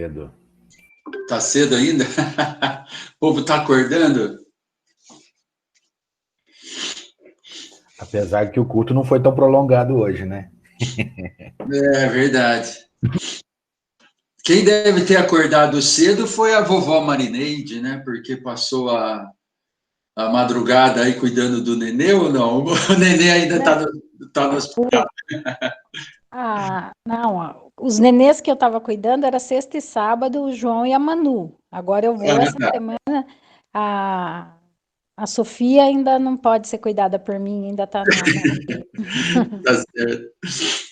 cedo. Tá cedo ainda? O povo tá acordando? Apesar que o culto não foi tão prolongado hoje, né? É verdade. Quem deve ter acordado cedo foi a vovó Marineide, né? Porque passou a madrugada aí cuidando do nenê ou não? O nenê ainda tá no hospital. Não, os nenês que eu estava cuidando era sexta e sábado, o João e a Manu. Agora eu vou essa semana, a, a Sofia ainda não pode ser cuidada por mim, ainda está Tá certo.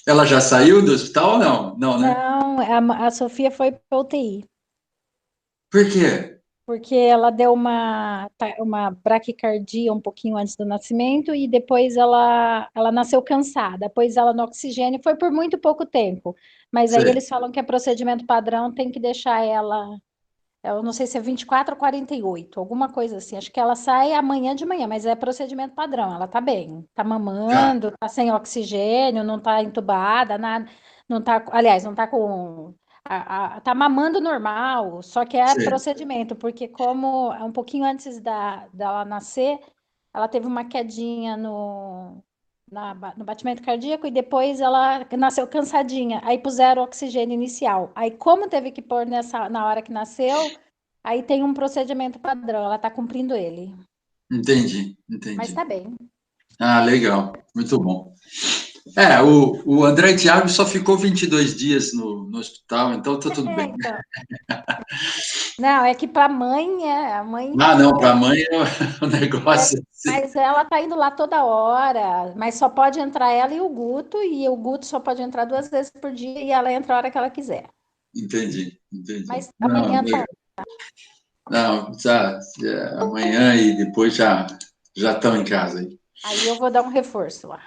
Ela já saiu do hospital ou não? Não, né? Não, a Sofia foi para UTI. Por quê? Porque ela deu uma braquicardia um pouquinho antes do nascimento e depois ela nasceu cansada, pôs ela no oxigênio, foi por muito pouco tempo. Mas aí Sei. eles falam que é procedimento padrão, tem que deixar ela, eu não sei se é 24 ou 48, alguma coisa assim. Acho que ela sai amanhã de manhã, mas é procedimento padrão, ela tá bem, tá Tá. mamando, tá sem oxigênio, não tá entubada, nada, não tá, aliás, não tá com tá mamando normal, só que é Sei. procedimento, porque como um pouquinho antes dela nascer, ela teve uma quedinha no batimento cardíaco e depois ela nasceu cansadinha. Aí puseram oxigênio inicial. Aí, como teve que pôr na hora que nasceu, aí tem um procedimento padrão, ela tá cumprindo ele. Entendi. Mas tá bem. Ah, legal. Muito bom. O André Thiago só ficou 22 dias no hospital, então tá tudo bem. Então. Não, é que para a mãe. Ah, não, para a mãe é um negócio assim. Mas ela tá indo lá toda hora, mas só pode entrar ela e o Guto só pode entrar 2 vezes por dia e ela entra a hora que ela quiser. Entendi. Mas Não, amanhã legal. tá. Não, amanhã e depois já estão em casa aí. Aí eu vou dar um reforço lá.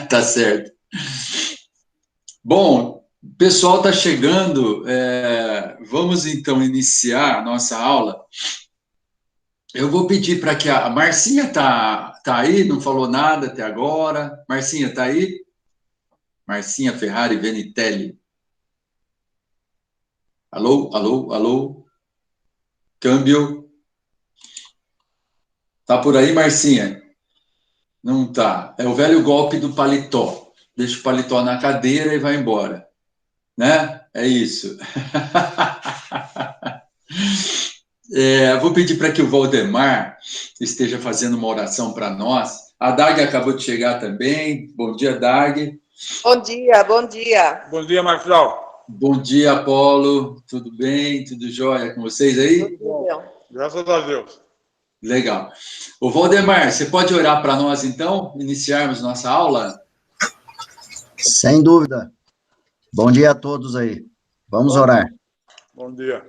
Tá certo. Bom, o pessoal está chegando. Vamos então iniciar a nossa aula. Eu vou pedir para que a Marcinha tá aí, não falou nada até agora. Marcinha tá aí? Marcinha Ferrari Venitelli. Alô, alô, alô. Câmbio. Tá por aí, Marcinha? Não tá. É o velho golpe do paletó. Deixa o paletó na cadeira e vai embora. Né? É isso. Vou pedir para que o Valdemar esteja fazendo uma oração para nós. A Dag acabou de chegar também. Bom dia, Dag. Bom dia, bom dia. Bom dia, Marcelo. Bom dia, Apolo. Tudo bem? Tudo jóia com vocês aí? Graças a Deus. Legal. O Valdemar, você pode orar para nós, então? Iniciarmos nossa aula? Sem dúvida. Bom dia a todos aí. Vamos orar. Bom dia.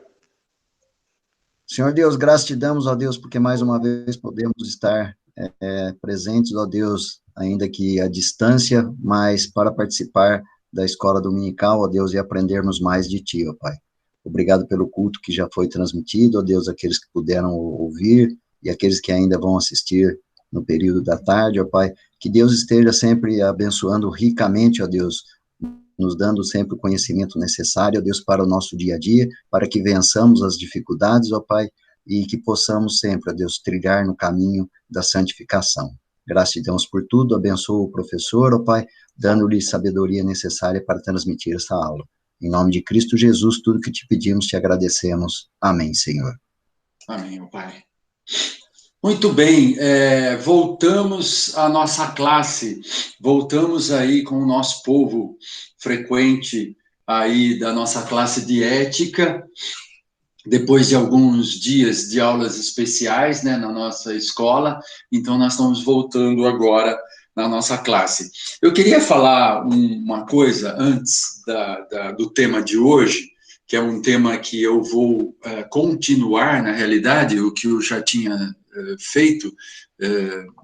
Senhor Deus, graças te damos, ó Deus, porque mais uma vez podemos estar presentes, ó Deus, ainda que à distância, mas para participar da escola dominical, ó Deus, e aprendermos mais de ti, ó Pai. Obrigado pelo culto que já foi transmitido, ó Deus, aqueles que puderam ouvir e aqueles que ainda vão assistir no período da tarde, ó Pai. Que Deus esteja sempre abençoando ricamente, ó Deus, nos dando sempre o conhecimento necessário, ó Deus, para o nosso dia a dia, para que vençamos as dificuldades, ó Pai, e que possamos sempre, ó Deus, trilhar no caminho da santificação. Graças te damos por tudo, abençoa o professor, ó Pai, dando-lhe sabedoria necessária para transmitir essa aula. Em nome de Cristo Jesus, tudo que te pedimos, te agradecemos. Amém, Senhor. Amém, ó Pai. Muito bem, voltamos à nossa classe, voltamos aí com o nosso povo frequente aí da nossa classe de ética, depois de alguns dias de aulas especiais, né, na nossa escola, então nós estamos voltando agora na nossa classe. Eu queria falar uma coisa antes do tema de hoje, que é um tema que eu vou continuar, na realidade, o que eu já tinha feito,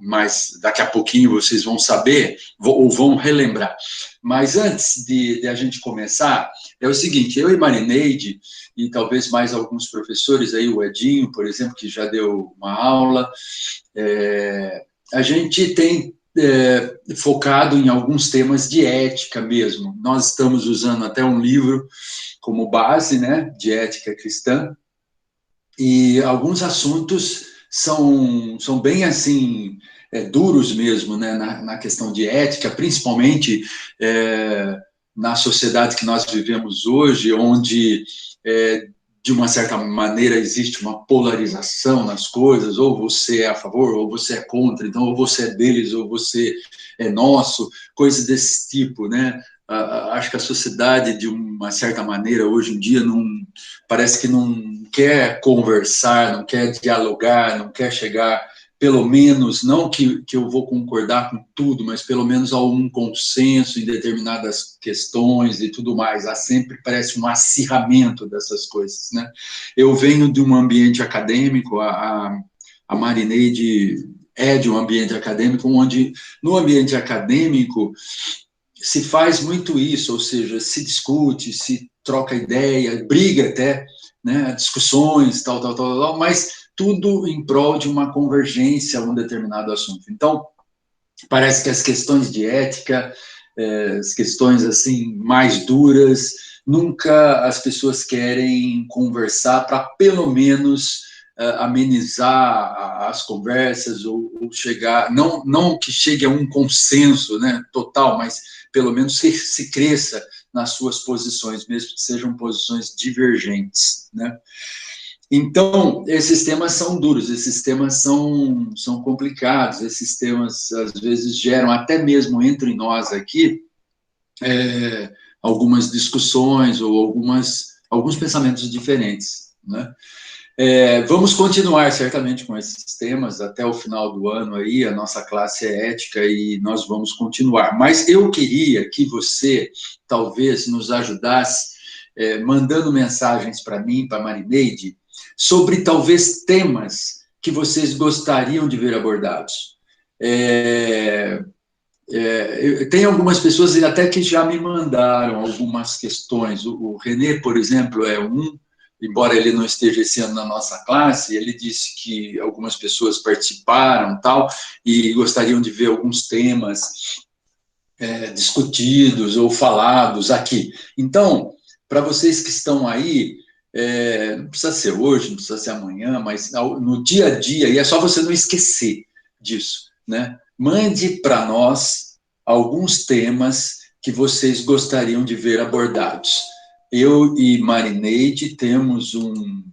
mas daqui a pouquinho vocês vão saber, ou vão relembrar. Mas antes de a gente começar, é o seguinte, eu e Marineide, e talvez mais alguns professores aí, o Edinho, por exemplo, que já deu uma aula, a gente tem focado em alguns temas de ética mesmo. Nós estamos usando até um livro como base, né, de ética cristã, e alguns assuntos são bem, assim, duros mesmo, né, na questão de ética, principalmente na sociedade que nós vivemos hoje, onde, de uma certa maneira, existe uma polarização nas coisas, ou você é a favor, ou você é contra, então, ou você é deles, ou você é nosso, coisas desse tipo, né? Acho que a sociedade, de uma certa maneira, hoje em dia, parece que não quer conversar, não quer dialogar, não quer chegar, pelo menos, não que eu vou concordar com tudo, mas pelo menos a um consenso em determinadas questões e tudo mais. Há sempre, parece, um acirramento dessas coisas, né? Eu venho de um ambiente acadêmico, a Marineide é de um ambiente acadêmico, onde, no ambiente acadêmico, se faz muito isso, ou seja, se discute, se troca ideia, briga até, né, discussões, tal, mas tudo em prol de uma convergência a um determinado assunto. Então, parece que as questões de ética, as questões assim mais duras, nunca as pessoas querem conversar para pelo menos amenizar as conversas ou chegar, não que chegue a um consenso, né, total, mas pelo menos se cresça nas suas posições, mesmo que sejam posições divergentes, né? Então, esses temas são duros, esses temas são complicados, esses temas, às vezes, geram, até mesmo entre nós aqui, algumas discussões ou alguns pensamentos diferentes, né? Vamos continuar, certamente, com esses temas até o final do ano aí, a nossa classe é ética e nós vamos continuar. Mas eu queria que você, talvez, nos ajudasse, mandando mensagens para mim, para a Marineide, sobre, talvez, temas que vocês gostariam de ver abordados. Tem algumas pessoas até que já me mandaram algumas questões. O Renê, por exemplo, é um, embora ele não esteja esse ano na nossa classe, ele disse que algumas pessoas participaram tal, e gostariam de ver alguns temas discutidos ou falados aqui. Então, para vocês que estão aí, não precisa ser hoje, não precisa ser amanhã, mas no dia a dia, e é só você não esquecer disso, né? Mande para nós alguns temas que vocês gostariam de ver abordados. Eu e Marineide temos um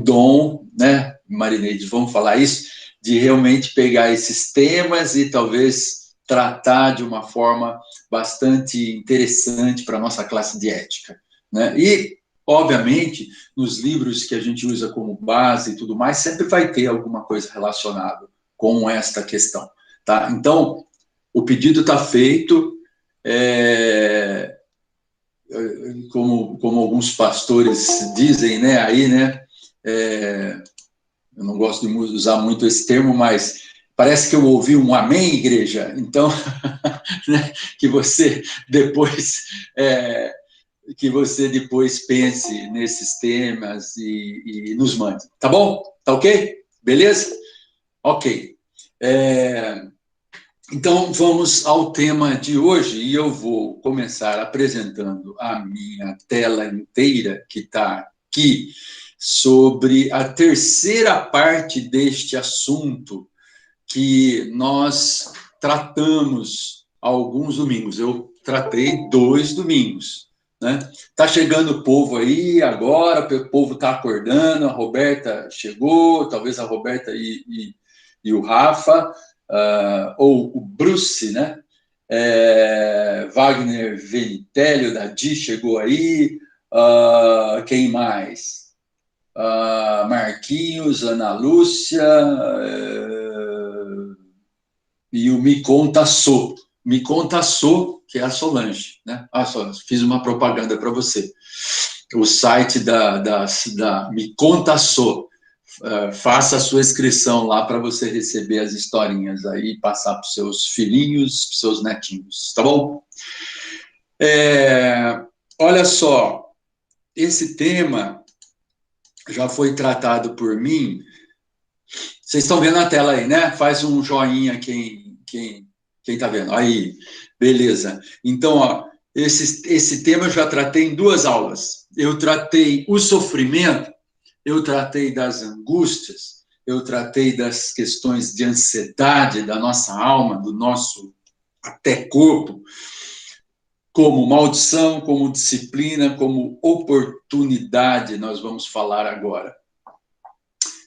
dom, né, Marineide, vamos falar isso, de realmente pegar esses temas e talvez tratar de uma forma bastante interessante para a nossa classe de ética, né? E, obviamente, nos livros que a gente usa como base e tudo mais, sempre vai ter alguma coisa relacionada com esta questão, tá? Então, o pedido está feito, como alguns pastores dizem, né, aí, né, eu não gosto de usar muito esse termo, mas parece que eu ouvi um amém, igreja, então, né, que você depois pense nesses temas e nos mande, tá bom? Tá ok? Beleza? Ok. Então, vamos ao tema de hoje, e eu vou começar apresentando a minha tela inteira, que está aqui, sobre a terceira parte deste assunto que nós tratamos alguns domingos. Eu tratei 2 domingos, né? Tá chegando o povo aí agora, o povo está acordando, a Roberta chegou, talvez a Roberta e o Rafa, ou o Bruce, né? Wagner Venitelli, o Dadi chegou aí, quem mais? Marquinhos, Ana Lúcia, e o Me Conta Sô. Me Conta Sô, que é a Solange, né? Solange, fiz uma propaganda para você. O site da Me Conta Sô. Faça a sua inscrição lá para você receber as historinhas aí e passar para os seus filhinhos, para os seus netinhos, tá bom? Olha só, esse tema já foi tratado por mim. Vocês estão vendo na tela aí, né? Faz um joinha quem está vendo. Aí, beleza. Então, esse tema eu já tratei em 2 aulas. Eu tratei o sofrimento, eu tratei das angústias, eu tratei das questões de ansiedade da nossa alma, do nosso até corpo, como maldição, como disciplina, como oportunidade, nós vamos falar agora.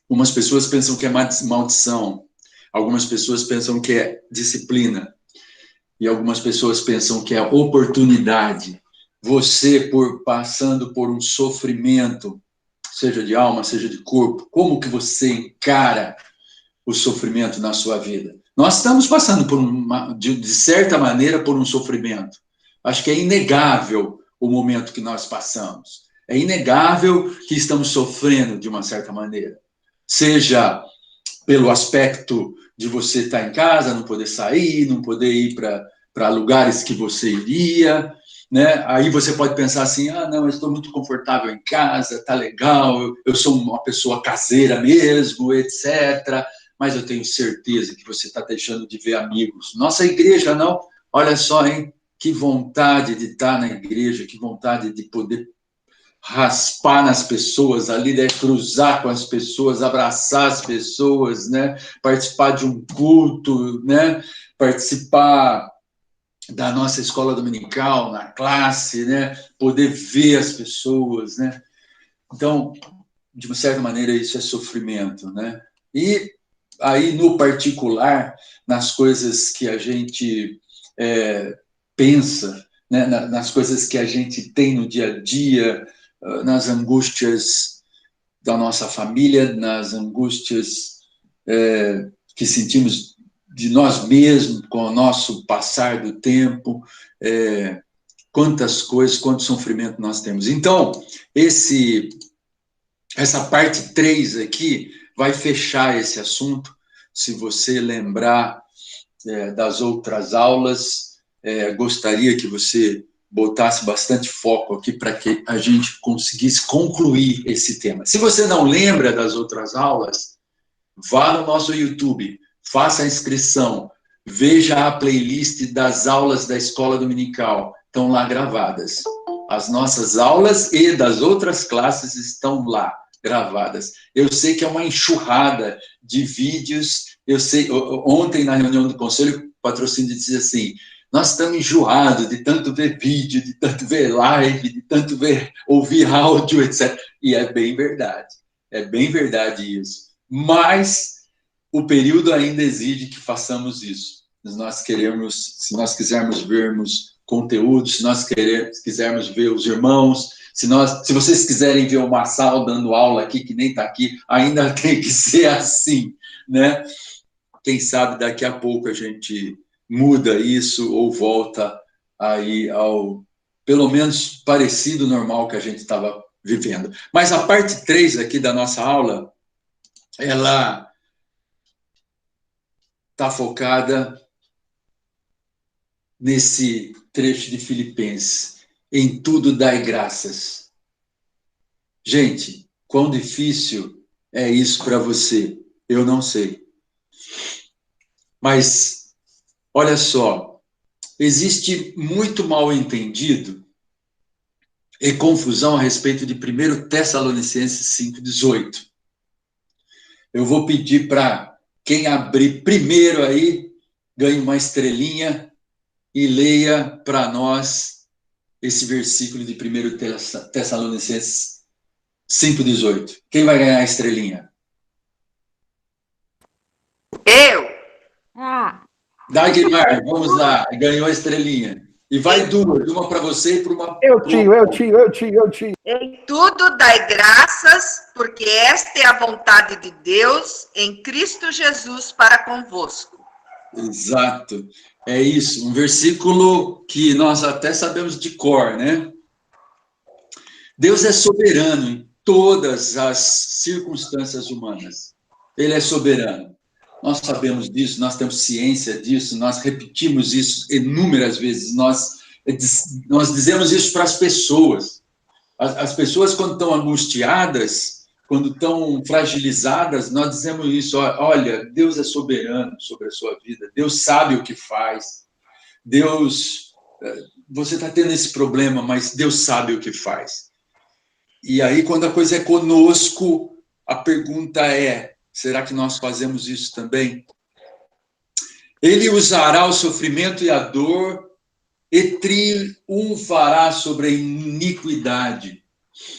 Algumas pessoas pensam que é maldição, algumas pessoas pensam que é disciplina, e algumas pessoas pensam que é oportunidade. Você, passando por um sofrimento, seja de alma, seja de corpo, como que você encara o sofrimento na sua vida? Nós estamos passando de certa maneira, por um sofrimento. Acho que é inegável o momento que nós passamos. É inegável que estamos sofrendo de uma certa maneira. Seja pelo aspecto de você estar em casa, não poder sair, não poder ir para lugares que você iria, né? Aí você pode pensar assim, não, eu estou muito confortável em casa, tá legal, eu sou uma pessoa caseira mesmo, etc. Mas eu tenho certeza que você está deixando de ver amigos. Nossa igreja, não? Olha só, hein? Que vontade de estar na igreja, que vontade de poder raspar nas pessoas ali, né? Cruzar com as pessoas, abraçar as pessoas, né? Participar de um culto, né? Participar da nossa escola dominical, na classe, né? Poder ver as pessoas, né? Então, de uma certa maneira, isso é sofrimento, né? E aí, no particular, nas coisas que a gente pensa, né? Nas coisas que a gente tem no dia a dia, nas angústias da nossa família, nas angústias que sentimos de nós mesmos, com o nosso passar do tempo, quantas coisas, quanto sofrimento nós temos. Então, essa parte 3 aqui vai fechar esse assunto. Se você lembrar das outras aulas, gostaria que você botasse bastante foco aqui para que a gente conseguisse concluir esse tema. Se você não lembra das outras aulas, vá no nosso YouTube, faça a inscrição, veja a playlist das aulas da Escola Dominical, estão lá gravadas. As nossas aulas e das outras classes estão lá gravadas. Eu sei que é uma enxurrada de vídeos. Eu sei, ontem na reunião do conselho, o patrocínio dizia assim: nós estamos enjoados de tanto ver vídeo, de tanto ver live, de tanto ouvir áudio, etc. E é bem verdade isso. Mas o período ainda exige que façamos isso. Se nós quisermos vermos conteúdo, se nós quisermos ver os irmãos, se vocês quiserem ver o Massal dando aula aqui, que nem está aqui, ainda tem que ser assim, né? Quem sabe daqui a pouco a gente muda isso ou volta aí ao, pelo menos, parecido normal que a gente estava vivendo. Mas a parte 3 aqui da nossa aula, ela está focada nesse trecho de Filipenses. Em tudo dai graças. Gente, quão difícil é isso para você? Eu não sei. Mas, olha só, existe muito mal entendido e confusão a respeito de 1 Tessalonicenses 5,18. Eu vou pedir para quem abrir primeiro aí, ganhe uma estrelinha e leia para nós esse versículo de 1 Tessalonicenses 5,18. Quem vai ganhar a estrelinha? Eu. Dagmar, vamos lá, ganhou a estrelinha. E vai duas, uma para você e para uma... Eu tio. Em tudo dai graças, porque esta é a vontade de Deus em Cristo Jesus para convosco. Exato, é isso, um versículo que nós até sabemos de cor, né? Deus é soberano em todas as circunstâncias humanas. Ele é soberano. Nós sabemos disso, nós temos ciência disso, nós repetimos isso inúmeras vezes, nós dizemos isso para as pessoas. As pessoas, quando estão angustiadas, quando estão fragilizadas, nós dizemos isso: olha, Deus é soberano sobre a sua vida, Deus sabe o que faz, Deus você está tendo esse problema, mas Deus sabe o que faz. E aí, quando a coisa é conosco, a pergunta é, será que nós fazemos isso também? Ele usará o sofrimento e a dor e triunfará sobre a iniquidade.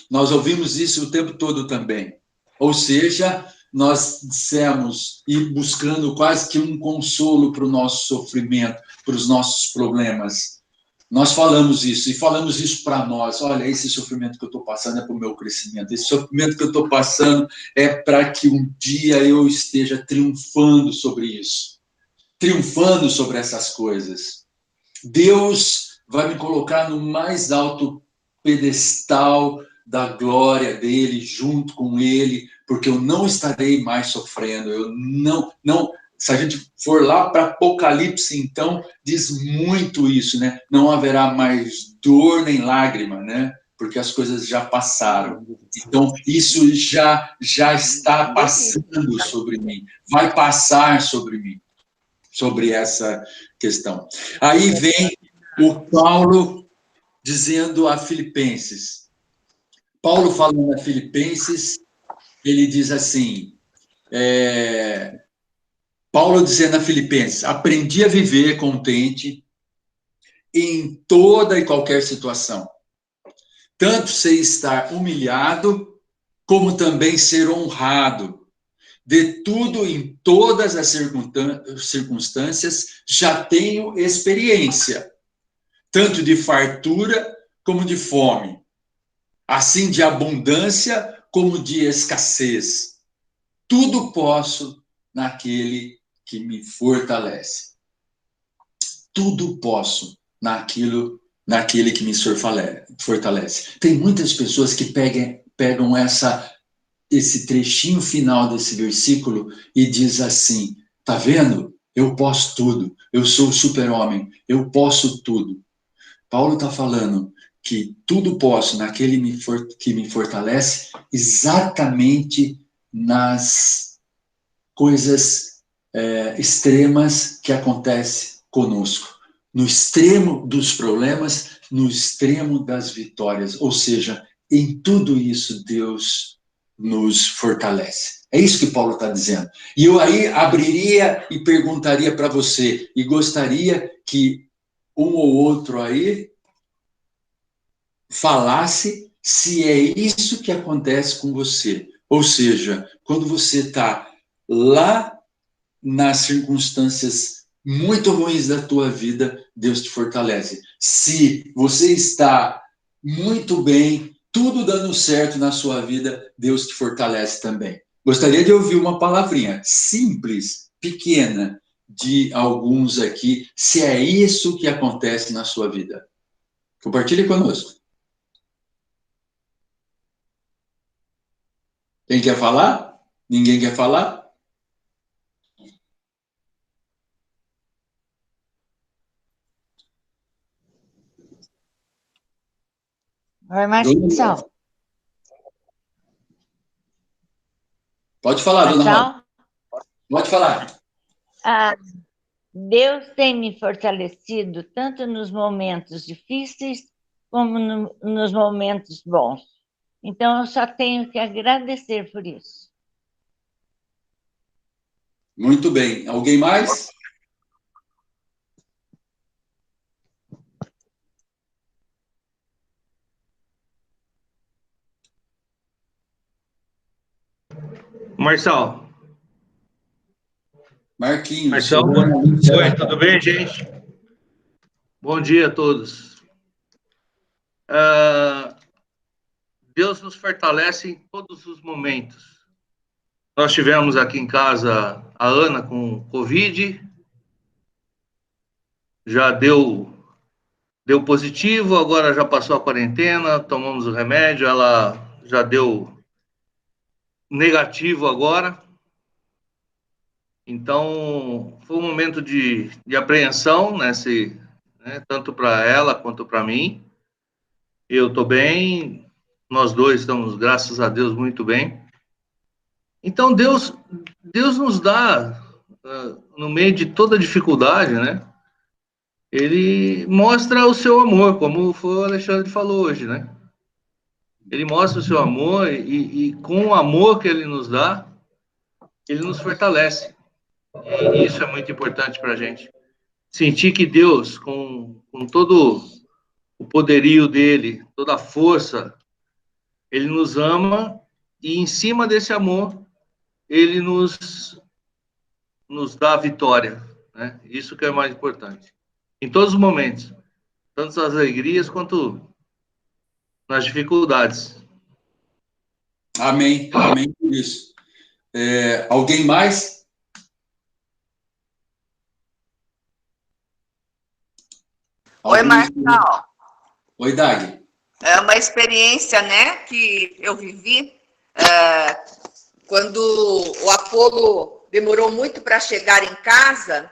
Nós ouvimos isso o tempo todo também. Ou seja, nós dissemos, e buscando quase que um consolo para o nosso sofrimento, para os nossos problemas. Nós falamos isso, e falamos isso para nós. Olha, esse sofrimento que eu estou passando é para o meu crescimento. Esse sofrimento que eu estou passando é para que um dia eu esteja triunfando sobre isso. Triunfando sobre essas coisas. Deus vai me colocar no mais alto pedestal da glória dele, junto com ele, porque eu não estarei mais sofrendo, eu não, se a gente for lá para Apocalipse, então, diz muito isso, né? Não haverá mais dor nem lágrima, né? Porque as coisas já passaram. Então, isso já está passando sobre mim, vai passar sobre mim, sobre essa questão. Aí vem o Paulo dizendo a Filipenses. Paulo falando a Filipenses, ele diz assim, Paulo dizendo a Filipenses, aprendi a viver contente em toda e qualquer situação. Tanto sei estar humilhado, como também ser honrado. De tudo, em todas as circunstâncias, já tenho experiência, tanto de fartura como de fome, assim de abundância como de escassez. Tudo posso naquele que me fortalece. Tudo posso naquele que me fortalece. Tem muitas pessoas que pegam esse trechinho final desse versículo e diz assim, tá vendo? Eu posso tudo, eu sou o super-homem, eu posso tudo. Paulo está falando que tudo posso naquele que me fortalece exatamente nas coisas extremas que acontecem conosco. No extremo dos problemas, no extremo das vitórias. Ou seja, em tudo isso Deus nos fortalece. É isso que Paulo está dizendo. E eu aí abriria e perguntaria para você, e gostaria que um ou outro aí falasse se é isso que acontece com você. Ou seja, quando você está lá nas circunstâncias muito ruins da tua vida, Deus te fortalece. Se você está muito bem, tudo dando certo na sua vida, Deus te fortalece também. Gostaria de ouvir uma palavrinha simples, pequena, de alguns aqui, se é isso que acontece na sua vida. Compartilhe conosco. Quem quer falar? Ninguém quer falar? Oi, Marcelo. Pode falar, dona Rosa. Pode falar. Deus tem me fortalecido tanto nos momentos difíceis como nos momentos bons. Então, eu só tenho que agradecer por isso. Muito bem. Alguém mais? Marcelo. Marquinhos. Marcelo, oi, tudo bem, gente? Bom dia a todos. Deus nos fortalece em todos os momentos. Nós tivemos aqui em casa a Ana com Covid, já deu positivo, agora já passou a quarentena, tomamos o remédio, ela já deu negativo agora. Então, foi um momento de apreensão, né, tanto para ela quanto para mim. Eu estou bem, nós dois estamos, graças a Deus, muito bem. Então, Deus nos dá, no meio de toda dificuldade, né, ele mostra o seu amor, como o Alexandre falou hoje, né? Ele mostra o seu amor e com o amor que ele nos dá, ele nos fortalece. E isso é muito importante para a gente. Sentir que Deus, com todo o poderio dele, toda a força, ele nos ama e em cima desse amor, ele nos dá a vitória, né? Isso que é mais importante. Em todos os momentos, tanto nas alegrias quanto nas dificuldades. Amém, amém por isso. Alguém mais? Oi, Marçal. Oi, Dag. É uma experiência, né, que eu vivi quando o Apolo demorou muito para chegar em casa,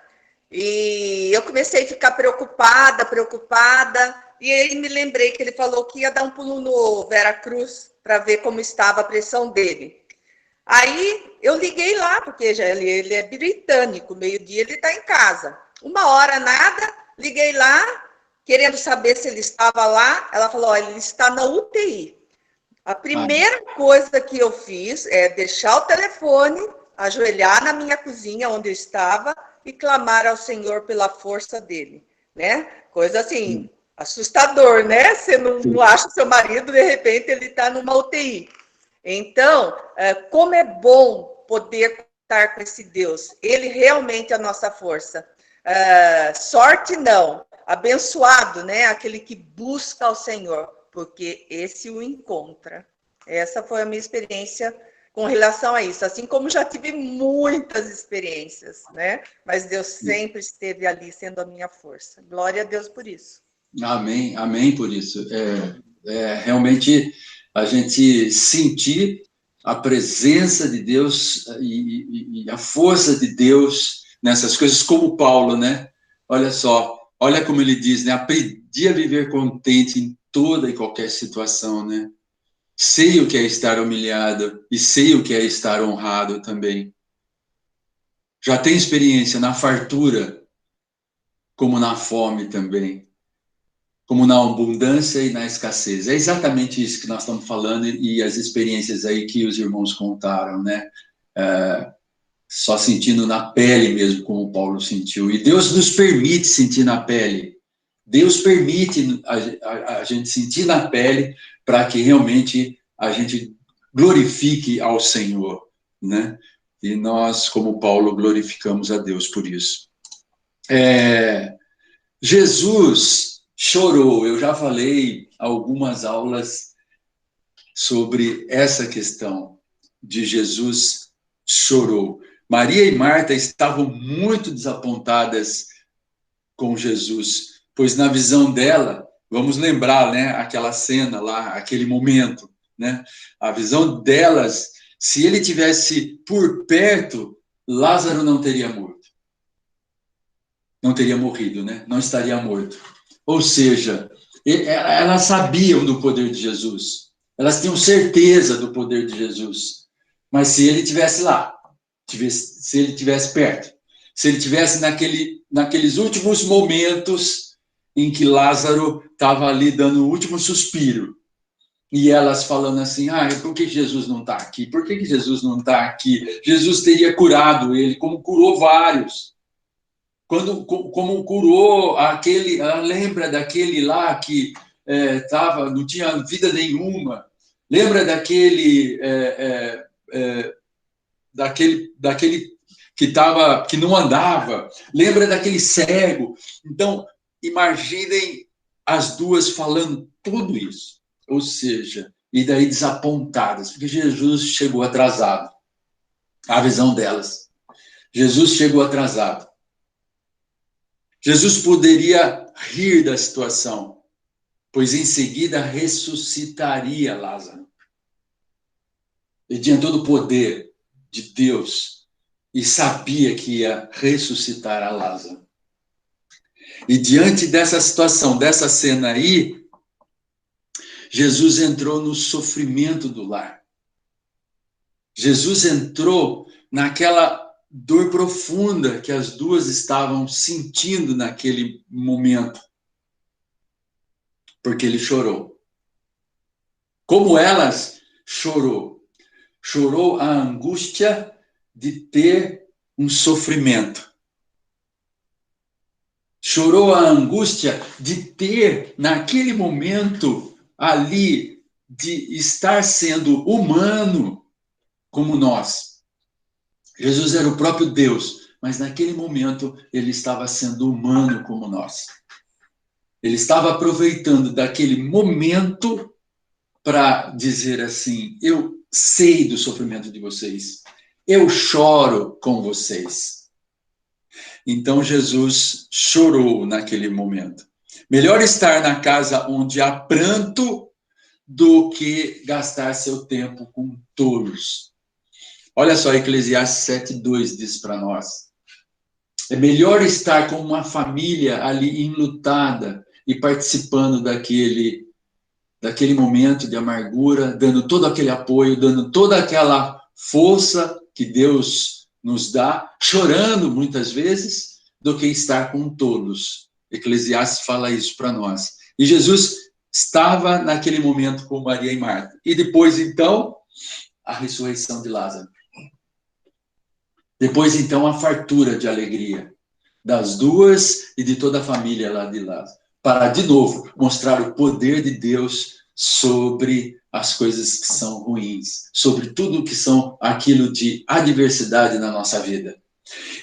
e eu comecei a ficar preocupada, e aí me lembrei que ele falou que ia dar um pulo no Veracruz para ver como estava a pressão dele. Aí eu liguei lá, porque já ele é britânico, meio-dia ele está em casa. 1h nada, liguei lá, querendo saber se ele estava lá. Ela falou, olha, ele está na UTI. A primeira coisa que eu fiz é deixar o telefone, ajoelhar na minha cozinha, onde eu estava, e clamar ao Senhor pela força dele, né? Coisa assim, assustador, né? Você não acha o seu marido, de repente ele está numa UTI. Então, como é bom poder estar com esse Deus. Ele realmente é a nossa força. Sorte não, abençoado, né? Aquele que busca ao Senhor, porque esse o encontra. Essa foi a minha experiência com relação a isso, assim como já tive muitas experiências, né? Mas Deus sempre esteve ali sendo a minha força. Glória a Deus por isso. Amém, amém por isso. Realmente a gente sentir a presença de Deus e a força de Deus nessas coisas, como Paulo, né? Olha só, olha como ele diz, né? Aprendi a viver contente em toda e qualquer situação, né? Sei o que é estar humilhado e sei o que é estar honrado também. Já tenho experiência na fartura, como na fome também, como na abundância e na escassez. É exatamente isso que nós estamos falando e as experiências aí que os irmãos contaram, né? Só sentindo na pele mesmo, como Paulo sentiu. E Deus nos permite sentir na pele. Deus permite a gente sentir na pele para que realmente a gente glorifique ao Senhor, né? E nós, como Paulo, glorificamos a Deus por isso. Jesus chorou. Eu já falei algumas aulas sobre essa questão de Jesus chorou. Maria e Marta estavam muito desapontadas com Jesus, pois na visão dela, vamos lembrar, né, aquela cena lá, aquele momento, né? A visão delas, se ele tivesse por perto, Lázaro não teria morto. Não teria morrido, né? Não estaria morto. Ou seja, elas sabiam do poder de Jesus. Elas tinham certeza do poder de Jesus. Mas se ele tivesse lá, se ele tivesse perto, se ele tivesse naqueles últimos momentos em que Lázaro estava ali dando o último suspiro, e elas falando assim, por que Jesus não está aqui? Por que Jesus não está aqui? Jesus teria curado ele, como curou vários. Como curou aquele, lembra daquele lá que não tinha vida nenhuma? Lembra daquele que não andava? Lembra daquele cego? Então, imaginem as duas falando tudo isso. Ou seja, e daí desapontadas, porque Jesus chegou atrasado. A visão delas. Jesus chegou atrasado. Jesus poderia rir da situação, pois em seguida ressuscitaria Lázaro. Ele tinha todo o poder de Deus e sabia que ia ressuscitar a Lázaro. E diante dessa situação, dessa cena aí, Jesus entrou no sofrimento do lar. Jesus entrou dor profunda que as duas estavam sentindo naquele momento, porque ele chorou. Como elas chorou? Chorou a angústia de ter um sofrimento. Chorou a angústia de ter, naquele momento ali, de estar sendo humano como nós. Jesus era o próprio Deus, mas naquele momento ele estava sendo humano como nós. Ele estava aproveitando daquele momento para dizer assim: eu sei do sofrimento de vocês, eu choro com vocês. Então Jesus chorou naquele momento. Melhor estar na casa onde há pranto do que gastar seu tempo com tolos. Olha só, Eclesiastes 7:2 diz para nós. É melhor estar com uma família ali enlutada e participando daquele momento de amargura, dando todo aquele apoio, dando toda aquela força que Deus nos dá, chorando muitas vezes, do que estar com tolos. Eclesiastes fala isso para nós. E Jesus estava naquele momento com Maria e Marta. E depois, então, a ressurreição de Lázaro. Depois, então, a fartura de alegria das duas e de toda a família lá de Lázaro. Para, de novo, mostrar o poder de Deus sobre as coisas que são ruins, sobre tudo que são aquilo de adversidade na nossa vida.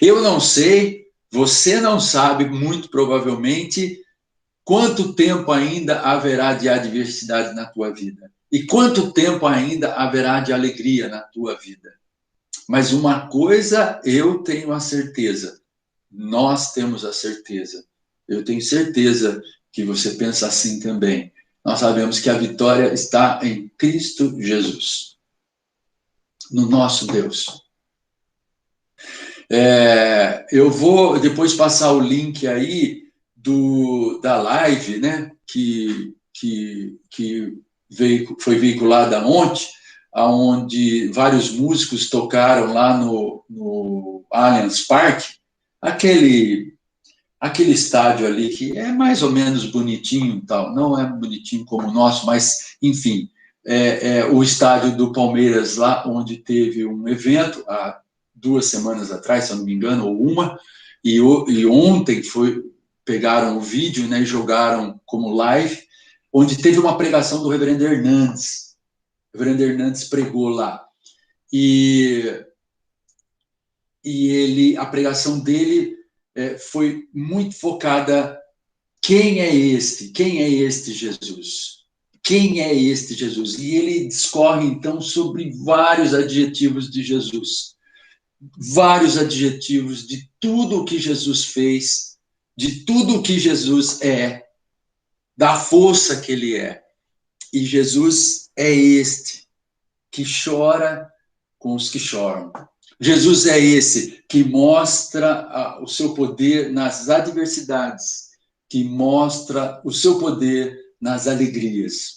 Eu não sei, você não sabe, muito provavelmente, quanto tempo ainda haverá de adversidade na tua vida. E quanto tempo ainda haverá de alegria na tua vida. Mas uma coisa eu tenho a certeza, nós temos a certeza, eu tenho certeza que você pensa assim também. Nós sabemos que a vitória está em Cristo Jesus, no nosso Deus. Eu vou depois passar o link aí da live, né, que foi veiculada ontem, onde vários músicos tocaram lá no Allianz Parque, aquele estádio ali que é mais ou menos bonitinho, tal, não é bonitinho como o nosso, mas, enfim, o estádio do Palmeiras lá, onde teve um evento há 2 semanas atrás, se eu não me engano, ou uma, e ontem pegaram o vídeo, né, e jogaram como live, onde teve uma pregação do reverendo Hernandes. O reverendo Hernandes pregou lá. E a pregação dele foi muito focada: quem é este? Quem é este Jesus? Quem é este Jesus? E ele discorre, então, sobre vários adjetivos de Jesus. Vários adjetivos de tudo o que Jesus fez, de tudo o que Jesus é, da força que ele é. E Jesus é este que chora com os que choram. Jesus é esse que mostra o seu poder nas adversidades, que mostra o seu poder nas alegrias.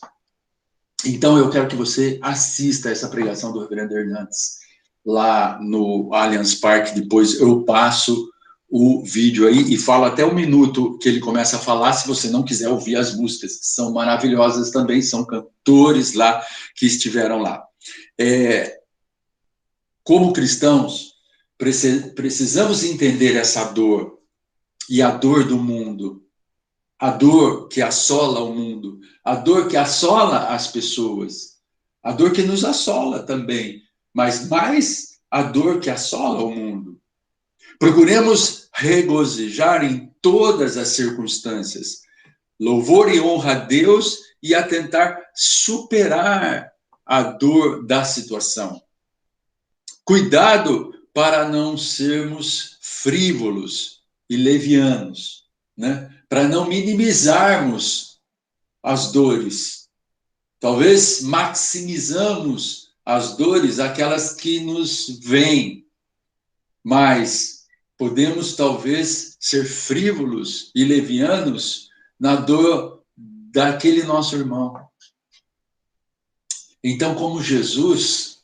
Então, eu quero que você assista essa pregação do reverendo Hernandes, lá no Allianz Parque. Depois eu passo o vídeo aí e falo até 1 minuto que ele começa a falar, se você não quiser ouvir as músicas, que são maravilhosas também, são cantores lá que estiveram lá. Como cristãos, precisamos entender essa dor, e a dor do mundo, a dor que assola o mundo, a dor que assola as pessoas, a dor que nos assola também, mas mais a dor que assola o mundo. Procuremos regozijar em todas as circunstâncias, louvor e honra a Deus e a tentar superar a dor da situação. Cuidado para não sermos frívolos e levianos, né? Para não minimizarmos as dores. Talvez maximizamos as dores, aquelas que nos vêm, mas podemos talvez ser frívolos e levianos na dor daquele nosso irmão. Então, como Jesus,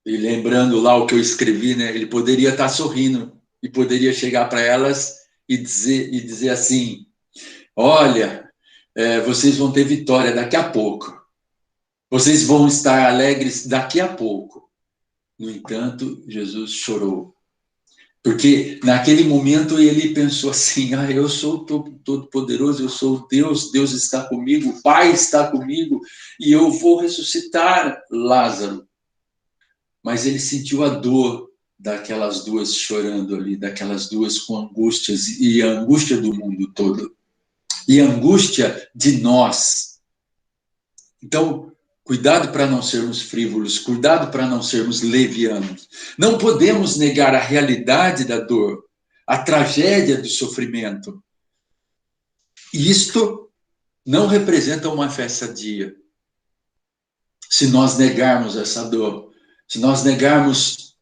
E lembrando lá o que eu escrevi, né? Ele poderia estar sorrindo e poderia chegar para elas e dizer assim: olha, vocês vão ter vitória daqui a pouco. Vocês vão estar alegres daqui a pouco. No entanto, Jesus chorou. Porque naquele momento ele pensou assim: eu sou todo-poderoso, eu sou Deus, Deus está comigo, o Pai está comigo, e eu vou ressuscitar Lázaro. Mas ele sentiu a dor daquelas duas chorando ali, daquelas duas com angústias, e a angústia do mundo todo, e a angústia de nós. Então, cuidado para não sermos frívolos, cuidado para não sermos levianos. Não podemos negar a realidade da dor, a tragédia do sofrimento. Isto não representa uma fé sadia. Se nós negarmos essa dor, se nós negarmos,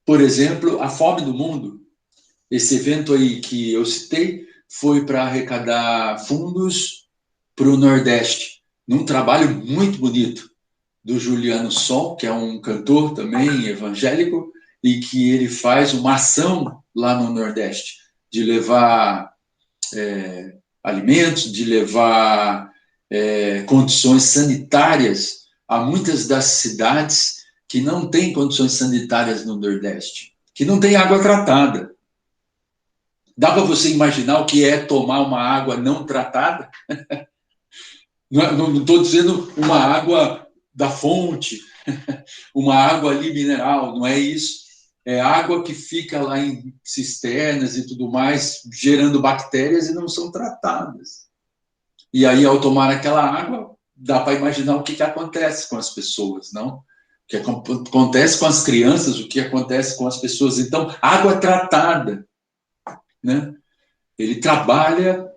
por exemplo, a fome do mundo. Esse evento aí que eu citei foi para arrecadar fundos para o Nordeste, num trabalho muito bonito do Juliano Som, que é um cantor também evangélico, e que ele faz uma ação lá no Nordeste, de levar alimentos, de levar condições sanitárias a muitas das cidades que não têm condições sanitárias no Nordeste, que não tem água tratada. Dá para você imaginar o que é tomar uma água não tratada? Não estou dizendo uma água da fonte, uma água ali mineral, não é isso. É água que fica lá em cisternas e tudo mais, gerando bactérias e não são tratadas. E aí, ao tomar aquela água, dá para imaginar o que acontece com as pessoas, não? O que acontece com as crianças, o que acontece com as pessoas. Então, água tratada, né? Ele trabalha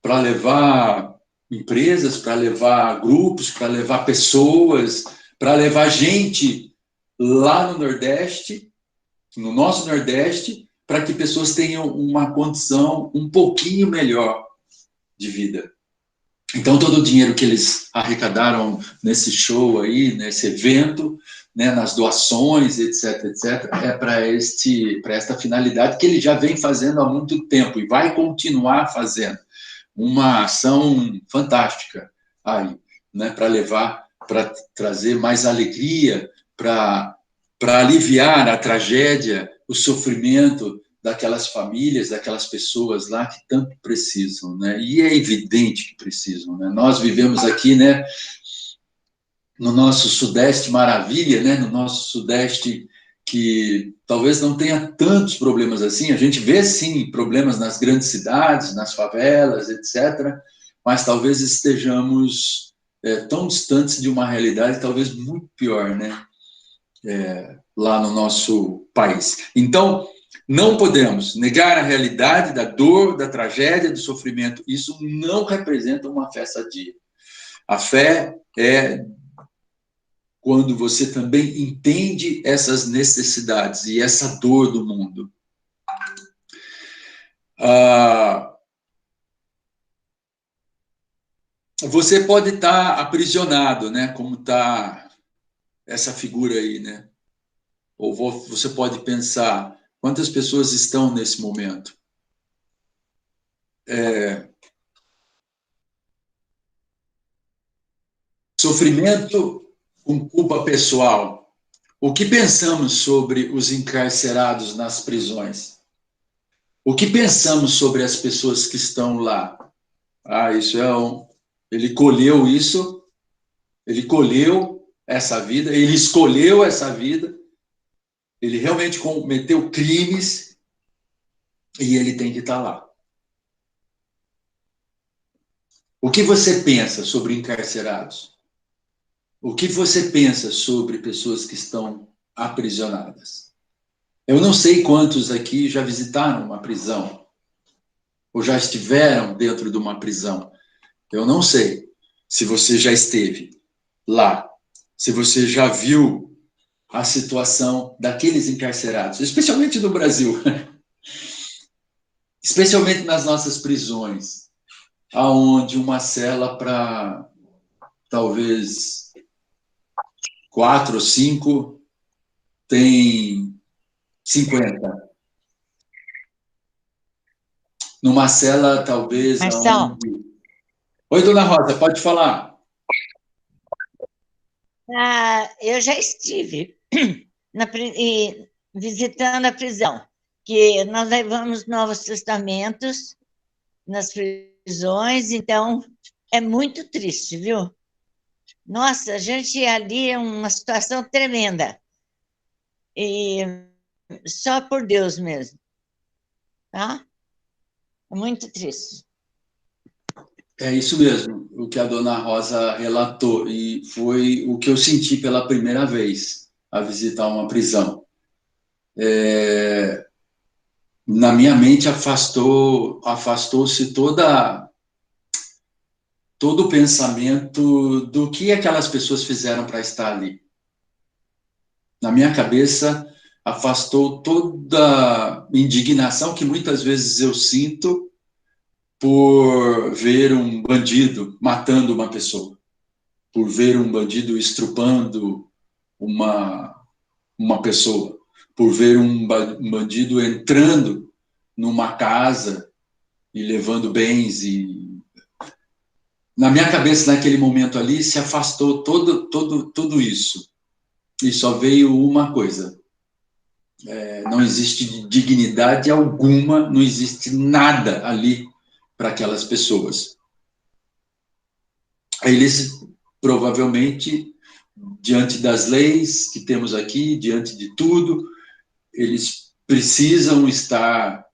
para levar empresas, para levar grupos, para levar pessoas, para levar gente lá no Nordeste, no nosso Nordeste, para que pessoas tenham uma condição um pouquinho melhor de vida. Então, todo o dinheiro que eles arrecadaram nesse show aí, nesse evento, né, nas doações, etc., é para esta finalidade que ele já vem fazendo há muito tempo e vai continuar fazendo. Uma ação fantástica aí, né, para trazer mais alegria, para aliviar a tragédia, o sofrimento daquelas famílias, daquelas pessoas lá que tanto precisam, né? E é evidente que precisam, né? Nós vivemos aqui, né, no nosso Sudeste maravilha, né, no nosso Sudeste que talvez não tenha tantos problemas assim. A gente vê, sim, problemas nas grandes cidades, nas favelas, etc., mas talvez estejamos tão distantes de uma realidade talvez muito pior, né, lá no nosso país. Então, não podemos negar a realidade da dor, da tragédia, do sofrimento. Isso não representa uma fé sadia. A fé é quando você também entende essas necessidades e essa dor do mundo. Você pode estar aprisionado, né? Como está essa figura aí, né? Ou você pode pensar, quantas pessoas estão nesse momento? Sofrimento com culpa pessoal. O que pensamos sobre os encarcerados nas prisões? O que pensamos sobre as pessoas que estão lá? Isso ele colheu isso, ele colheu essa vida, ele escolheu essa vida, ele realmente cometeu crimes e ele tem que estar lá. O que você pensa sobre encarcerados? O que você pensa sobre pessoas que estão aprisionadas? Eu não sei quantos aqui já visitaram uma prisão, ou já estiveram dentro de uma prisão. Eu não sei se você já esteve lá, se você já viu a situação daqueles encarcerados, especialmente no Brasil, especialmente nas nossas prisões, aonde uma cela para talvez 4 ou 5 tem 50. Numa cela, talvez... Marcelo. Oi, dona Rosa, pode falar. Eu já estive visitando a prisão, que nós levamos Novos Testamentos nas prisões, então é muito triste, viu? Nossa, a gente ali é uma situação tremenda. E só por Deus mesmo, tá? É muito triste. É isso mesmo, o que a dona Rosa relatou, e foi o que eu senti pela primeira vez a visitar uma prisão. Na minha mente afastou-se todo o pensamento do que aquelas pessoas fizeram para estar ali. Na minha cabeça, afastou toda a indignação que muitas vezes eu sinto por ver um bandido matando uma pessoa, por ver um bandido estrupando uma pessoa, por ver um bandido entrando numa casa e levando bens. E na minha cabeça, naquele momento ali, se afastou tudo isso. E só veio uma coisa. Não existe dignidade alguma, não existe nada ali para aquelas pessoas. Eles, provavelmente, diante das leis que temos aqui, diante de tudo, eles precisam estar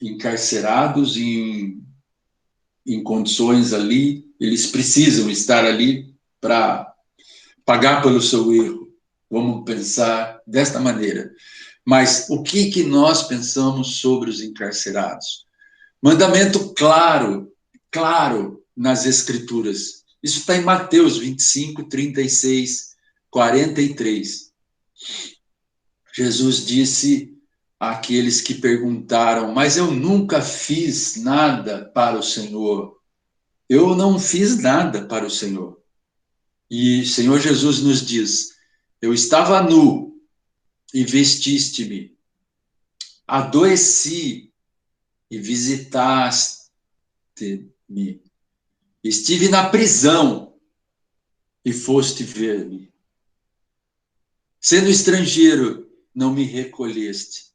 encarcerados em condições ali, eles precisam estar ali para pagar pelo seu erro. Vamos pensar desta maneira. Mas o que nós pensamos sobre os encarcerados? Mandamento claro nas Escrituras. Isso está em Mateus 25, 36, 43. Jesus disse àqueles que perguntaram, mas eu nunca fiz nada para o Senhor. Eu não fiz nada para o Senhor. E o Senhor Jesus nos diz, eu estava nu e vestiste-me, adoeci e visitaste-me. Estive na prisão e foste ver-me. Sendo estrangeiro, não me recolheste.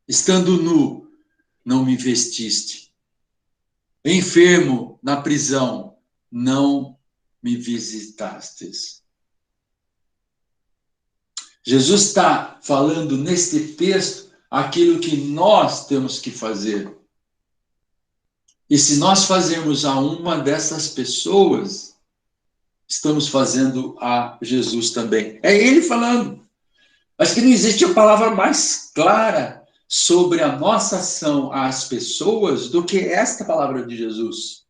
Estando nu, não me vestiste. Enfermo, na prisão, não me visitastes. Jesus está falando neste texto aquilo que nós temos que fazer. E se nós fazermos a uma dessas pessoas, estamos fazendo a Jesus também. É ele falando. Acho que não existe a palavra mais clara sobre a nossa ação às pessoas do que esta palavra de Jesus.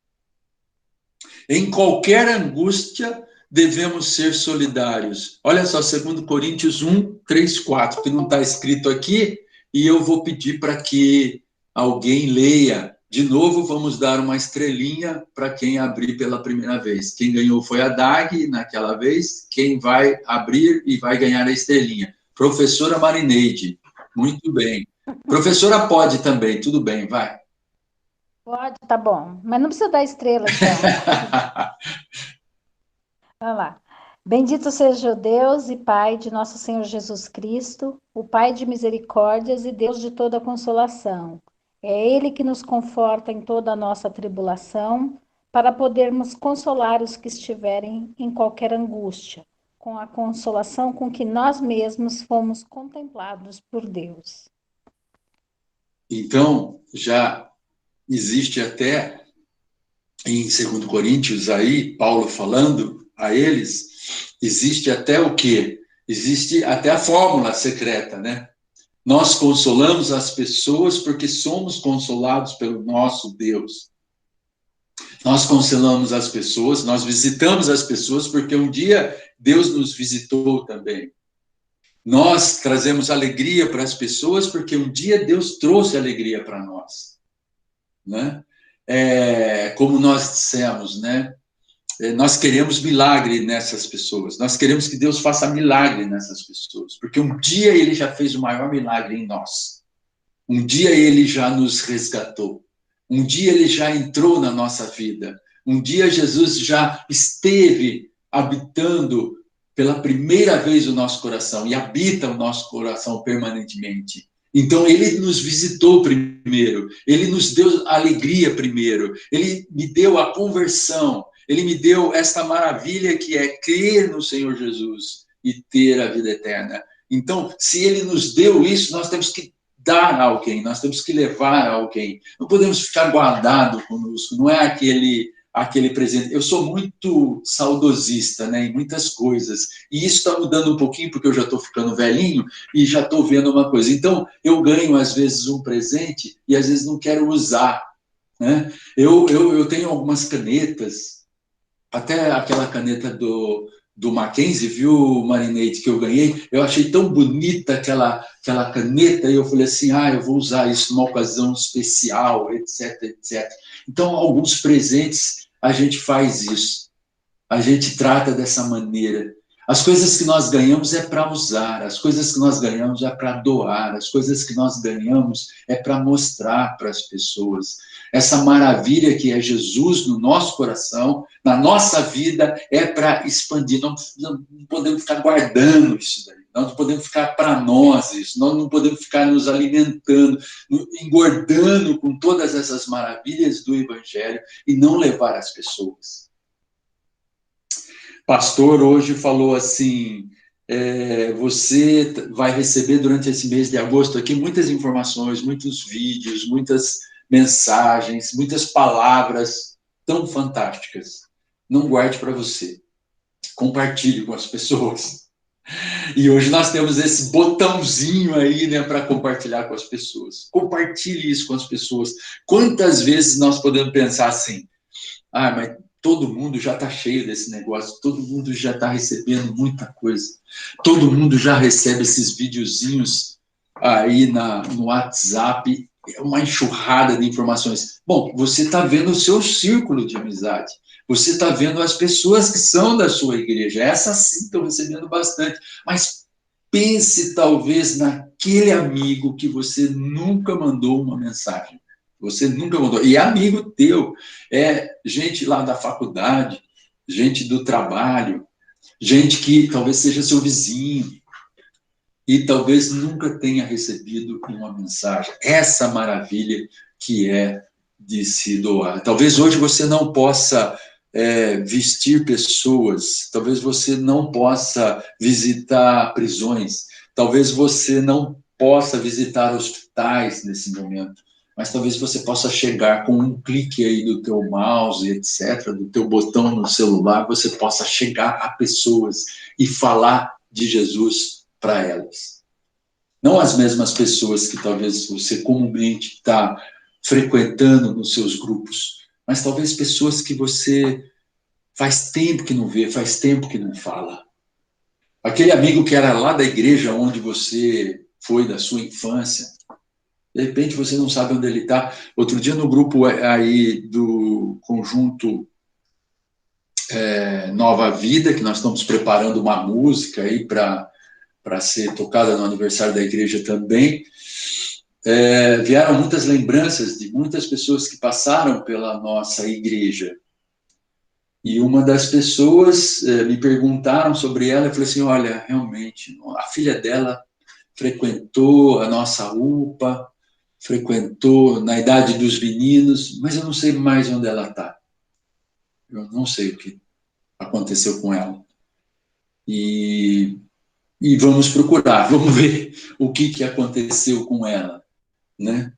Em qualquer angústia, devemos ser solidários. Olha só, 2 Coríntios 1, 3, 4, que não está escrito aqui, e eu vou pedir para que alguém leia. De novo, vamos dar uma estrelinha para quem abrir pela primeira vez. Quem ganhou foi a Dag, naquela vez. Quem vai abrir e vai ganhar a estrelinha? Professora Marineide. Muito bem. Professora pode também, tudo bem, vai. Pode, tá bom. Mas não precisa dar estrela, então. Vamos lá. Bendito seja o Deus e Pai de nosso Senhor Jesus Cristo, o Pai de misericórdias e Deus de toda consolação. É Ele que nos conforta em toda a nossa tribulação, para podermos consolar os que estiverem em qualquer angústia, com a consolação com que nós mesmos fomos contemplados por Deus. Então, já existe até em 2 Coríntios aí, Paulo falando a eles, existe até o quê? Existe até a fórmula secreta, né? Nós consolamos as pessoas porque somos consolados pelo nosso Deus. Nós consolamos as pessoas, nós visitamos as pessoas porque um dia Deus nos visitou também. Nós trazemos alegria para as pessoas porque um dia Deus trouxe alegria para nós, né? Como nós dissemos, né? nós queremos milagre nessas pessoas, nós queremos que Deus faça milagre nessas pessoas, porque um dia Ele já fez o maior milagre em nós, um dia Ele já nos resgatou, um dia Ele já entrou na nossa vida, um dia Jesus já esteve habitando pela primeira vez o nosso coração, e habita o nosso coração permanentemente. Então, Ele nos visitou primeiro, Ele nos deu alegria primeiro, Ele me deu a conversão, Ele me deu esta maravilha que é crer no Senhor Jesus e ter a vida eterna. Então, se Ele nos deu isso, nós temos que dar a alguém, nós temos que levar a alguém. Não podemos ficar guardado conosco, não é aquele presente. Eu sou muito saudosista, né, em muitas coisas, e isso está mudando um pouquinho, porque eu já estou ficando velhinho, e já estou vendo uma coisa. Então, eu ganho, às vezes, um presente, e às vezes não quero usar, né? Eu tenho algumas canetas, até aquela caneta do Mackenzie, viu, Marineide, que eu ganhei, eu achei tão bonita aquela caneta, e eu falei assim, eu vou usar isso numa ocasião especial, etc, etc. Então, alguns presentes, a gente faz isso, a gente trata dessa maneira. As coisas que nós ganhamos é para usar, as coisas que nós ganhamos é para doar, as coisas que nós ganhamos é para mostrar para as pessoas. Essa maravilha que é Jesus no nosso coração, na nossa vida, é para expandir. Nós não podemos ficar guardando isso daí, nós não podemos ficar para nós isso, nós não podemos ficar nos alimentando, engordando com todas essas maravilhas do Evangelho e não levar às pessoas. Pastor hoje falou assim, você vai receber durante esse mês de agosto aqui muitas informações, muitos vídeos, muitas mensagens, muitas palavras tão fantásticas. Não guarde para você, compartilhe com as pessoas. E hoje nós temos esse botãozinho aí, né, para compartilhar com as pessoas. Compartilhe isso com as pessoas. Quantas vezes nós podemos pensar assim, mas todo mundo já está cheio desse negócio, todo mundo já está recebendo muita coisa, todo mundo já recebe esses videozinhos aí no WhatsApp, é uma enxurrada de informações. Bom, você está vendo o seu círculo de amizade, você está vendo as pessoas que são da sua igreja, essas sim estão recebendo bastante, mas pense talvez naquele amigo que você nunca mandou uma mensagem. Você nunca mandou. E é amigo teu, é gente lá da faculdade, gente do trabalho, gente que talvez seja seu vizinho e talvez nunca tenha recebido uma mensagem. Essa maravilha que é de se doar. Talvez hoje você não possa vestir pessoas, talvez você não possa visitar prisões, talvez você não possa visitar hospitais nesse momento, mas talvez você possa chegar com um clique aí do teu mouse, etc., do teu botão no celular, você possa chegar a pessoas e falar de Jesus para elas. Não as mesmas pessoas que talvez você comumente está frequentando nos seus grupos, mas talvez pessoas que você faz tempo que não vê, faz tempo que não fala. Aquele amigo que era lá da igreja onde você foi da sua infância, de repente você não sabe onde ele está. Outro dia no grupo aí do conjunto Nova Vida, que nós estamos preparando uma música aí para ser tocada no aniversário da igreja também, vieram muitas lembranças de muitas pessoas que passaram pela nossa igreja. E uma das pessoas me perguntaram sobre ela, eu falei assim, olha, realmente, a filha dela frequentou a nossa UPA, frequentou na idade dos meninos, mas eu não sei mais onde ela está. Eu não sei o que aconteceu com ela. E vamos procurar, vamos ver o que aconteceu com ela, né?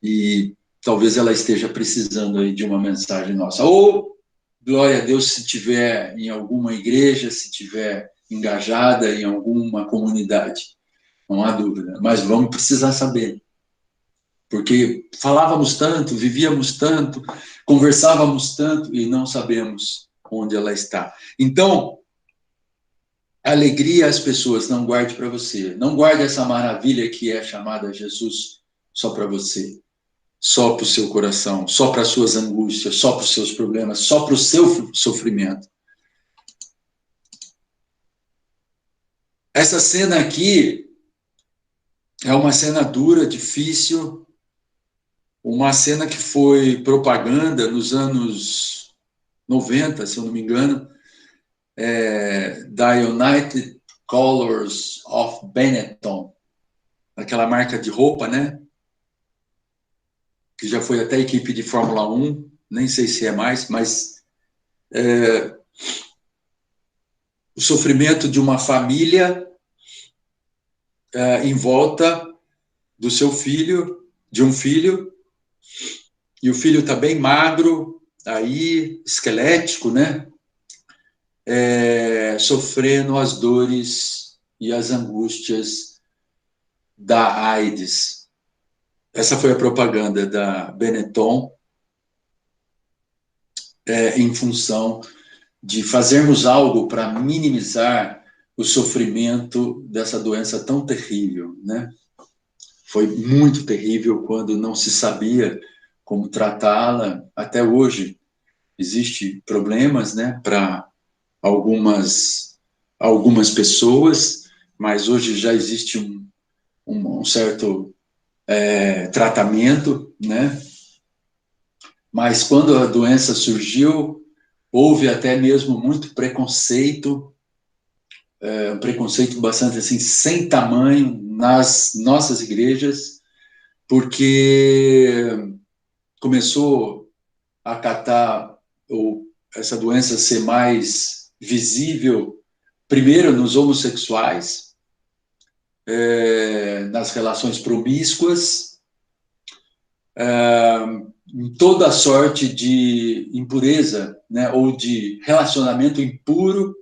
E talvez ela esteja precisando aí de uma mensagem nossa. Ou, glória a Deus, se tiver em alguma igreja, se tiver engajada em alguma comunidade, não há dúvida. Mas vamos precisar saber. Porque falávamos tanto, vivíamos tanto, conversávamos tanto e não sabemos onde ela está. Então, alegria às pessoas, não guarde para você. Não guarde essa maravilha que é chamada Jesus só para você. só para o seu coração, só para as suas angústias, só para os seus problemas, só para o seu sofrimento. Essa cena aqui é uma cena dura, difícil, uma cena que foi propaganda nos anos 90, se eu não me engano, da United Colors of Benetton, aquela marca de roupa, né? Que já foi até equipe de Fórmula 1, nem sei se é mais, mas o sofrimento de uma família em volta do seu filho, de um filho, e o filho está bem magro, aí, esquelético, né? Sofrendo as dores e as angústias da AIDS. Essa foi a propaganda da Benetton, em função de fazermos algo para minimizar o sofrimento dessa doença tão terrível, né? Foi muito terrível quando não se sabia como tratá-la. Até hoje existem problemas, né, para algumas pessoas, mas hoje já existe um certo tratamento, né? Mas quando a doença surgiu, houve até mesmo muito preconceito, um preconceito bastante assim, sem tamanho nas nossas igrejas, porque começou a acatar essa doença ser mais visível, primeiro nos homossexuais, nas relações promíscuas, em toda a sorte de impureza, né, ou de relacionamento impuro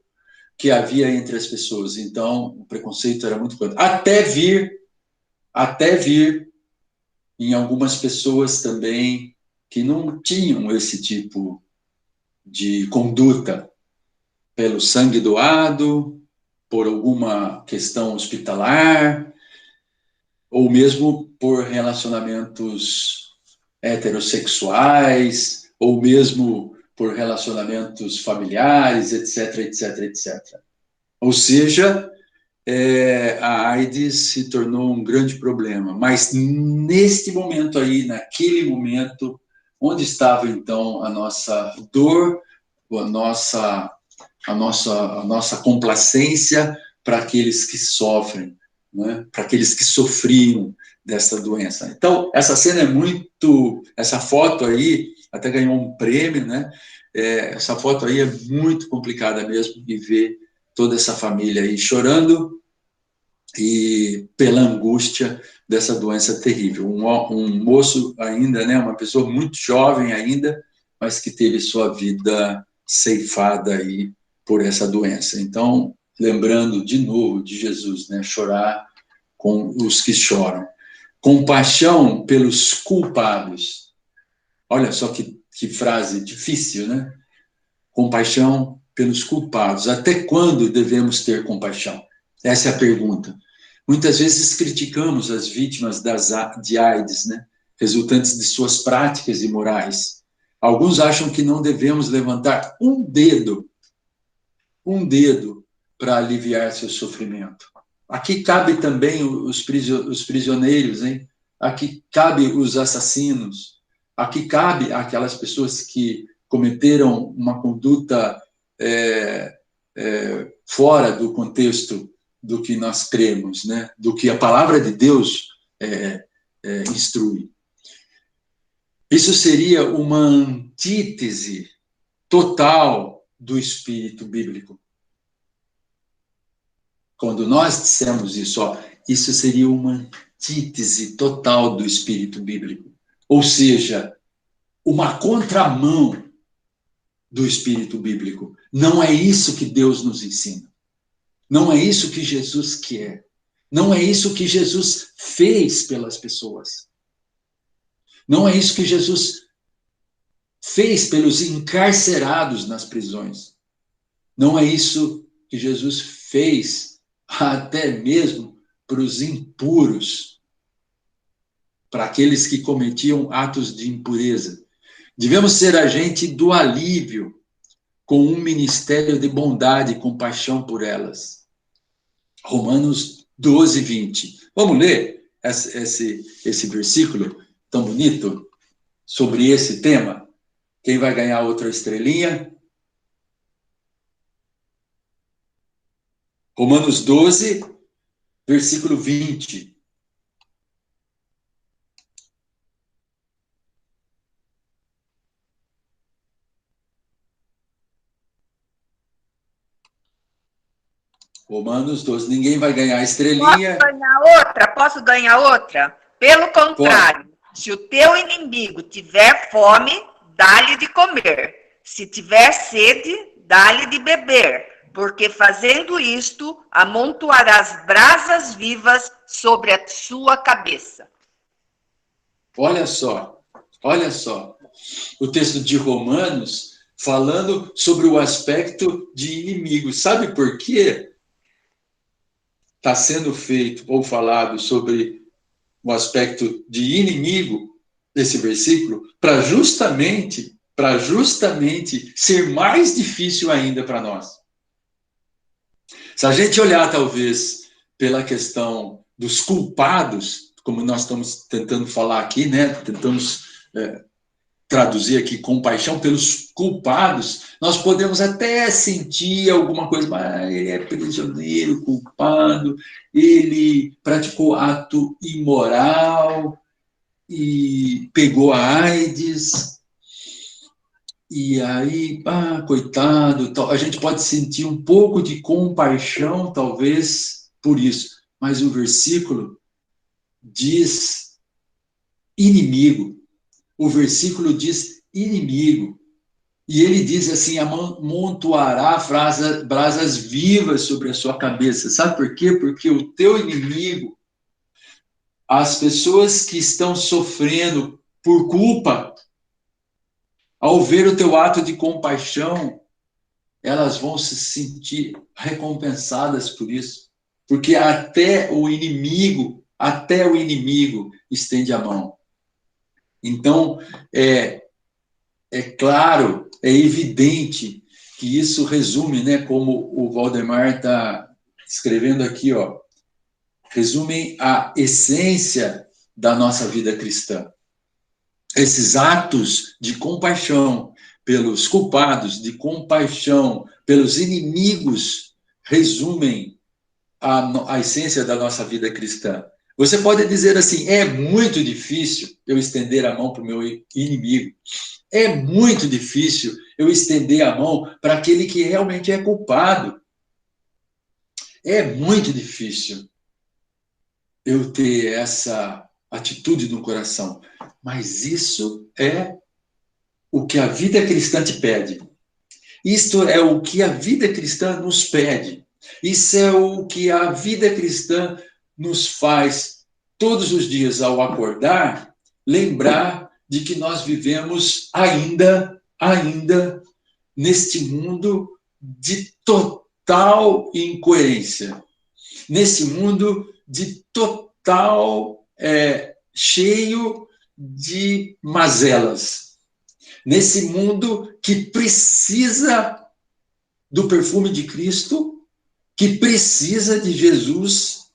que havia entre as pessoas. Então, o preconceito era muito grande. Até vir em algumas pessoas também que não tinham esse tipo de conduta, pelo sangue doado, por alguma questão hospitalar, ou mesmo por relacionamentos heterossexuais, ou mesmo por relacionamentos familiares, etc, etc, etc. Ou seja, a AIDS se tornou um grande problema. Mas neste momento aí, naquele momento, onde estava então a nossa dor, a nossa complacência para aqueles que sofrem, né? Para aqueles que sofriam dessa doença. Então, essa cena essa foto aí até ganhou um prêmio, né? Essa foto aí é muito complicada mesmo de ver toda essa família aí chorando e pela angústia dessa doença terrível. Um moço ainda, né? Uma pessoa muito jovem ainda, mas que teve sua vida ceifada aí por essa doença. Então, lembrando de novo de Jesus, né? Chorar com os que choram. Compaixão pelos culpados. Olha só que frase difícil, né? Compaixão pelos culpados. Até quando devemos ter compaixão? Essa é a pergunta. Muitas vezes criticamos as vítimas de AIDS, né? Resultantes de suas práticas imorais. Alguns acham que não devemos levantar um dedo para aliviar seu sofrimento. Aqui cabe também os prisioneiros, hein? Aqui cabe os assassinos. Aqui cabe aquelas pessoas que cometeram uma conduta fora do contexto do que nós cremos, né? Do que a palavra de Deus instrui. Isso seria uma antítese total do espírito bíblico. Quando nós dissemos isso, isso seria uma antítese total do espírito bíblico. Ou seja, uma contramão do espírito bíblico. Não é isso que Deus nos ensina. Não é isso que Jesus quer. Não é isso que Jesus fez pelas pessoas. Não é isso que Jesus fez pelos encarcerados nas prisões. Não é isso que Jesus fez até mesmo para os impuros para aqueles que cometiam atos de impureza. Devemos ser agente do alívio, com um ministério de bondade e compaixão por elas. Romanos 12, 20. Vamos ler esse versículo tão bonito sobre esse tema? Quem vai ganhar outra estrelinha? Romanos 12, versículo 20. Romanos 12. Ninguém vai ganhar a estrelinha. Posso ganhar outra? Pelo contrário, se o teu inimigo tiver fome, dá-lhe de comer. Se tiver sede, dá-lhe de beber. Porque fazendo isto, amontoarás brasas vivas sobre a sua cabeça. Olha só. O texto de Romanos falando sobre o aspecto de inimigo. Sabe por quê? Está sendo feito ou falado sobre o aspecto de inimigo desse versículo para justamente ser mais difícil ainda para nós. Se a gente olhar, talvez, pela questão dos culpados, como nós estamos tentando falar aqui, né? Tentamos traduzir aqui compaixão pelos culpados, nós podemos até sentir alguma coisa, mas ele é prisioneiro, culpado, ele praticou ato imoral e pegou a AIDS, e aí, coitado, a gente pode sentir um pouco de compaixão, talvez, por isso, mas o versículo diz inimigo. O versículo diz inimigo. E ele diz assim, amontoará brasas vivas sobre a sua cabeça. Sabe por quê? Porque o teu inimigo, as pessoas que estão sofrendo por culpa, ao ver o teu ato de compaixão, elas vão se sentir recompensadas por isso. Porque até o inimigo estende a mão. Então, é claro, é evidente que isso resume, né, como o Valdemar está escrevendo aqui, resume a essência da nossa vida cristã. Esses atos de compaixão pelos culpados, de compaixão pelos inimigos, resumem a essência da nossa vida cristã. Você pode dizer assim, é muito difícil eu estender a mão para o meu inimigo. É muito difícil eu estender a mão para aquele que realmente é culpado. É muito difícil eu ter essa atitude no coração. Mas isso é o que a vida cristã te pede. Isto é o que a vida cristã nos pede. Isso é o que a vida cristã nos faz, todos os dias ao acordar, lembrar de que nós vivemos ainda neste mundo de total incoerência, nesse mundo de total cheio de mazelas, nesse mundo que precisa do perfume de Cristo, que precisa de Jesus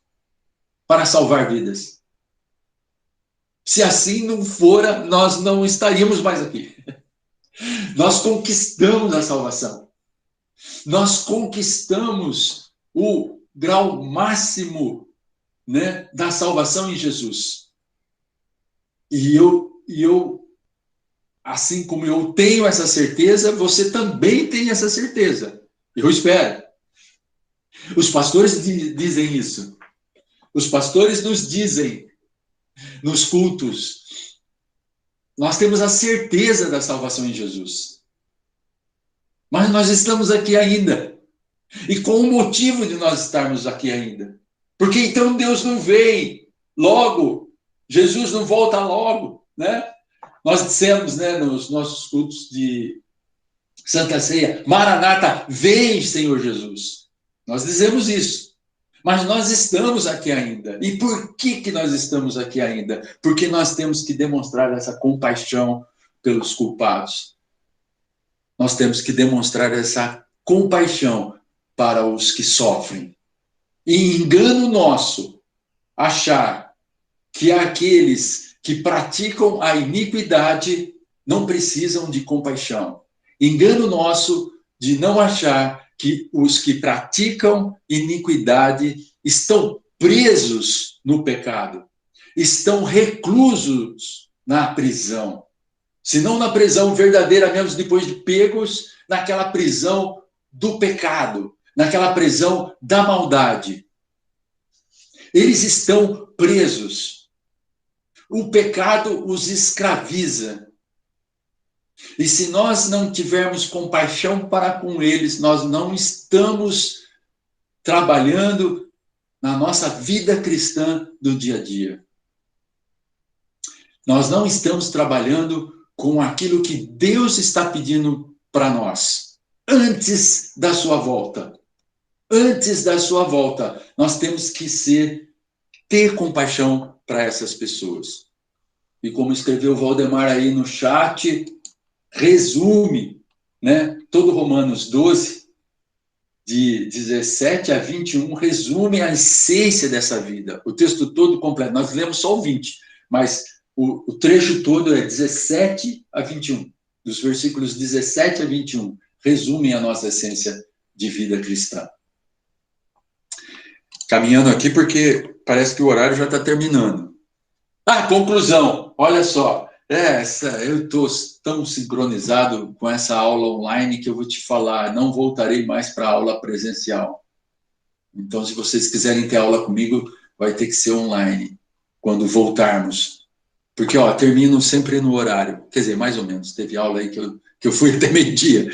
para salvar vidas. Se assim não fora, nós não estaríamos mais aqui. Nós conquistamos a salvação. Nós conquistamos o grau máximo, né, da salvação em Jesus. E eu, assim como eu tenho essa certeza, você também tem essa certeza. Eu espero. Os pastores dizem isso. Os pastores nos dizem nos cultos, nós temos a certeza da salvação em Jesus. Mas nós estamos aqui ainda. E com o motivo de nós estarmos aqui ainda. Porque então Deus não vem logo, Jesus não volta logo, né? Nós dissemos, né, nos nossos cultos de Santa Ceia, Maranata, vem, Senhor Jesus. Nós dizemos isso. Mas nós estamos aqui ainda. E por que nós estamos aqui ainda? Porque nós temos que demonstrar essa compaixão pelos culpados. Nós temos que demonstrar essa compaixão para os que sofrem. E engano nosso achar que aqueles que praticam a iniquidade não precisam de compaixão. Engano nosso de não achar que os que praticam iniquidade estão presos no pecado, estão reclusos na prisão. Se não na prisão verdadeira, mesmo depois de pegos, naquela prisão do pecado, naquela prisão da maldade. Eles estão presos. O pecado os escraviza. E se nós não tivermos compaixão para com eles, nós não estamos trabalhando na nossa vida cristã do dia a dia. Nós não estamos trabalhando com aquilo que Deus está pedindo para nós. Antes da sua volta. Antes da sua volta, nós temos que ter compaixão para essas pessoas. E como escreveu o Valdemar aí no chat, resume, né, todo Romanos 12, de 17 a 21, resume a essência dessa vida. O texto todo completo. Nós lemos só o 20, mas o trecho todo é 17 a 21. Dos versículos 17 a 21, resumem a nossa essência de vida cristã. Caminhando aqui, porque parece que o horário já está terminando. Conclusão. Olha só. Eu estou tão sincronizado com essa aula online que eu vou te falar, não voltarei mais para a aula presencial. Então, se vocês quiserem ter aula comigo, vai ter que ser online, quando voltarmos. Porque, termino sempre no horário. Quer dizer, mais ou menos. Teve aula aí que eu fui até meio-dia.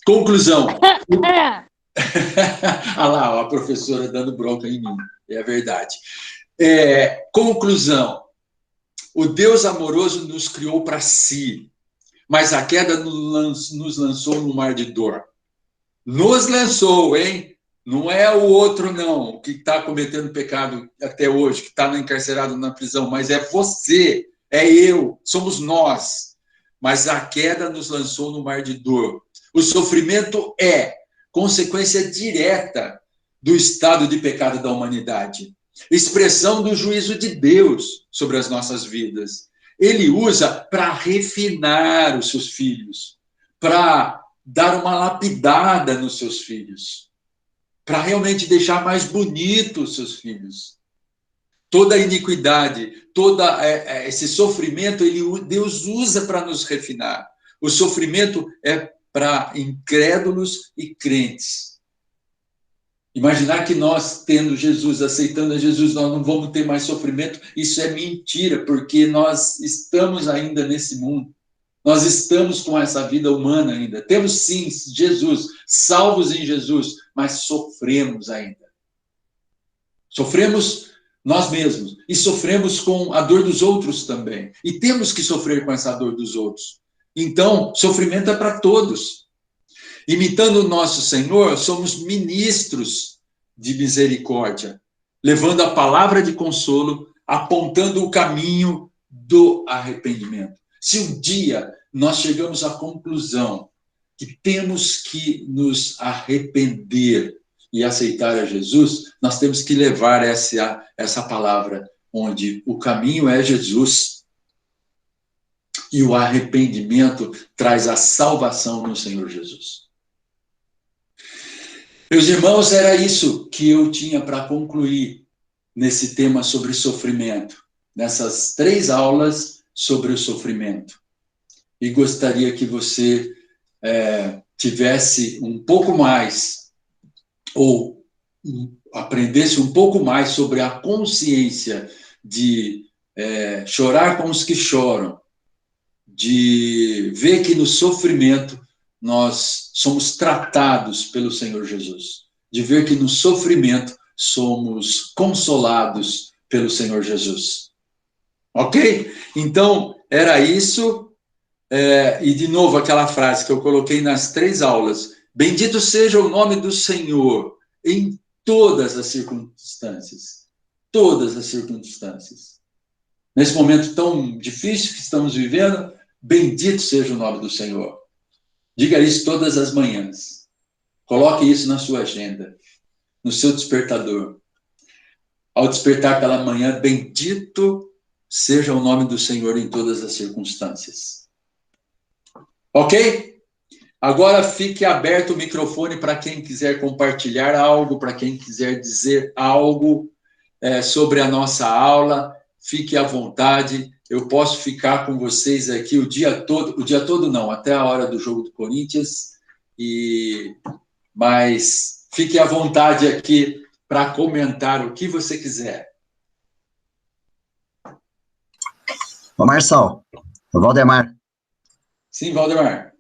Conclusão. Olha lá, a professora dando bronca em mim. É verdade. Conclusão. O Deus amoroso nos criou para si, mas a queda nos lançou no mar de dor. Nos lançou, hein? Não é o outro, não, que está cometendo pecado até hoje, que está encarcerado na prisão, mas é você, é eu, somos nós. Mas a queda nos lançou no mar de dor. O sofrimento é consequência direta do estado de pecado da humanidade. Expressão do juízo de Deus sobre as nossas vidas. Ele usa para refinar os seus filhos, para dar uma lapidada nos seus filhos, para realmente deixar mais bonitos os seus filhos. Toda a iniquidade, todo esse sofrimento, Deus usa para nos refinar. O sofrimento é para incrédulos e crentes. Imaginar que nós, tendo Jesus, aceitando a Jesus, nós não vamos ter mais sofrimento, isso é mentira, porque nós estamos ainda nesse mundo. Nós estamos com essa vida humana ainda. Temos, sim, Jesus, salvos em Jesus, mas sofremos ainda. Sofremos nós mesmos e sofremos com a dor dos outros também. E temos que sofrer com essa dor dos outros. Então, sofrimento é para todos. Imitando o nosso Senhor, somos ministros de misericórdia, levando a palavra de consolo, apontando o caminho do arrependimento. Se um dia nós chegamos à conclusão que temos que nos arrepender e aceitar a Jesus, nós temos que levar essa palavra, onde o caminho é Jesus e o arrependimento traz a salvação no Senhor Jesus. Meus irmãos, era isso que eu tinha para concluir nesse tema sobre sofrimento, nessas 3 aulas sobre o sofrimento. E gostaria que você tivesse um pouco mais, ou aprendesse um pouco mais sobre a consciência de chorar com os que choram, de ver que no sofrimento nós somos tratados pelo Senhor Jesus, de ver que no sofrimento somos consolados pelo Senhor Jesus. Ok? Então, era isso. E, de novo, aquela frase que eu coloquei nas 3 aulas. Bendito seja o nome do Senhor em todas as circunstâncias. Todas as circunstâncias. Nesse momento tão difícil que estamos vivendo, bendito seja o nome do Senhor. Diga isso todas as manhãs. Coloque isso na sua agenda, no seu despertador. Ao despertar pela manhã, bendito seja o nome do Senhor em todas as circunstâncias. Ok? Agora fique aberto o microfone para quem quiser compartilhar algo, para quem quiser dizer algo sobre a nossa aula. Fique à vontade. Eu posso ficar com vocês aqui o dia todo não, até a hora do jogo do Corinthians. Mas fique à vontade aqui para comentar o que você quiser. Ô Marçal, o Valdemar. Sim, Valdemar.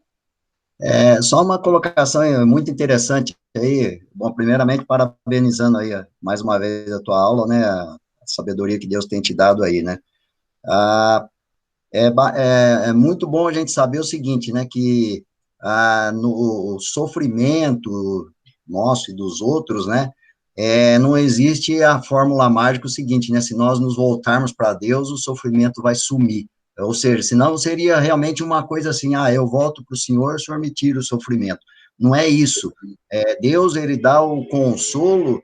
Só uma colocação muito interessante aí. Bom, primeiramente, parabenizando aí mais uma vez a tua aula, né? A sabedoria que Deus tem te dado aí, né? É muito bom a gente saber o seguinte, né? Que no sofrimento nosso e dos outros, né? Não existe a fórmula mágica o seguinte, né? Se nós nos voltarmos para Deus, o sofrimento vai sumir. Ou seja, senão seria realmente uma coisa assim, eu volto para o Senhor me tira o sofrimento. Não é isso. Deus, ele dá o consolo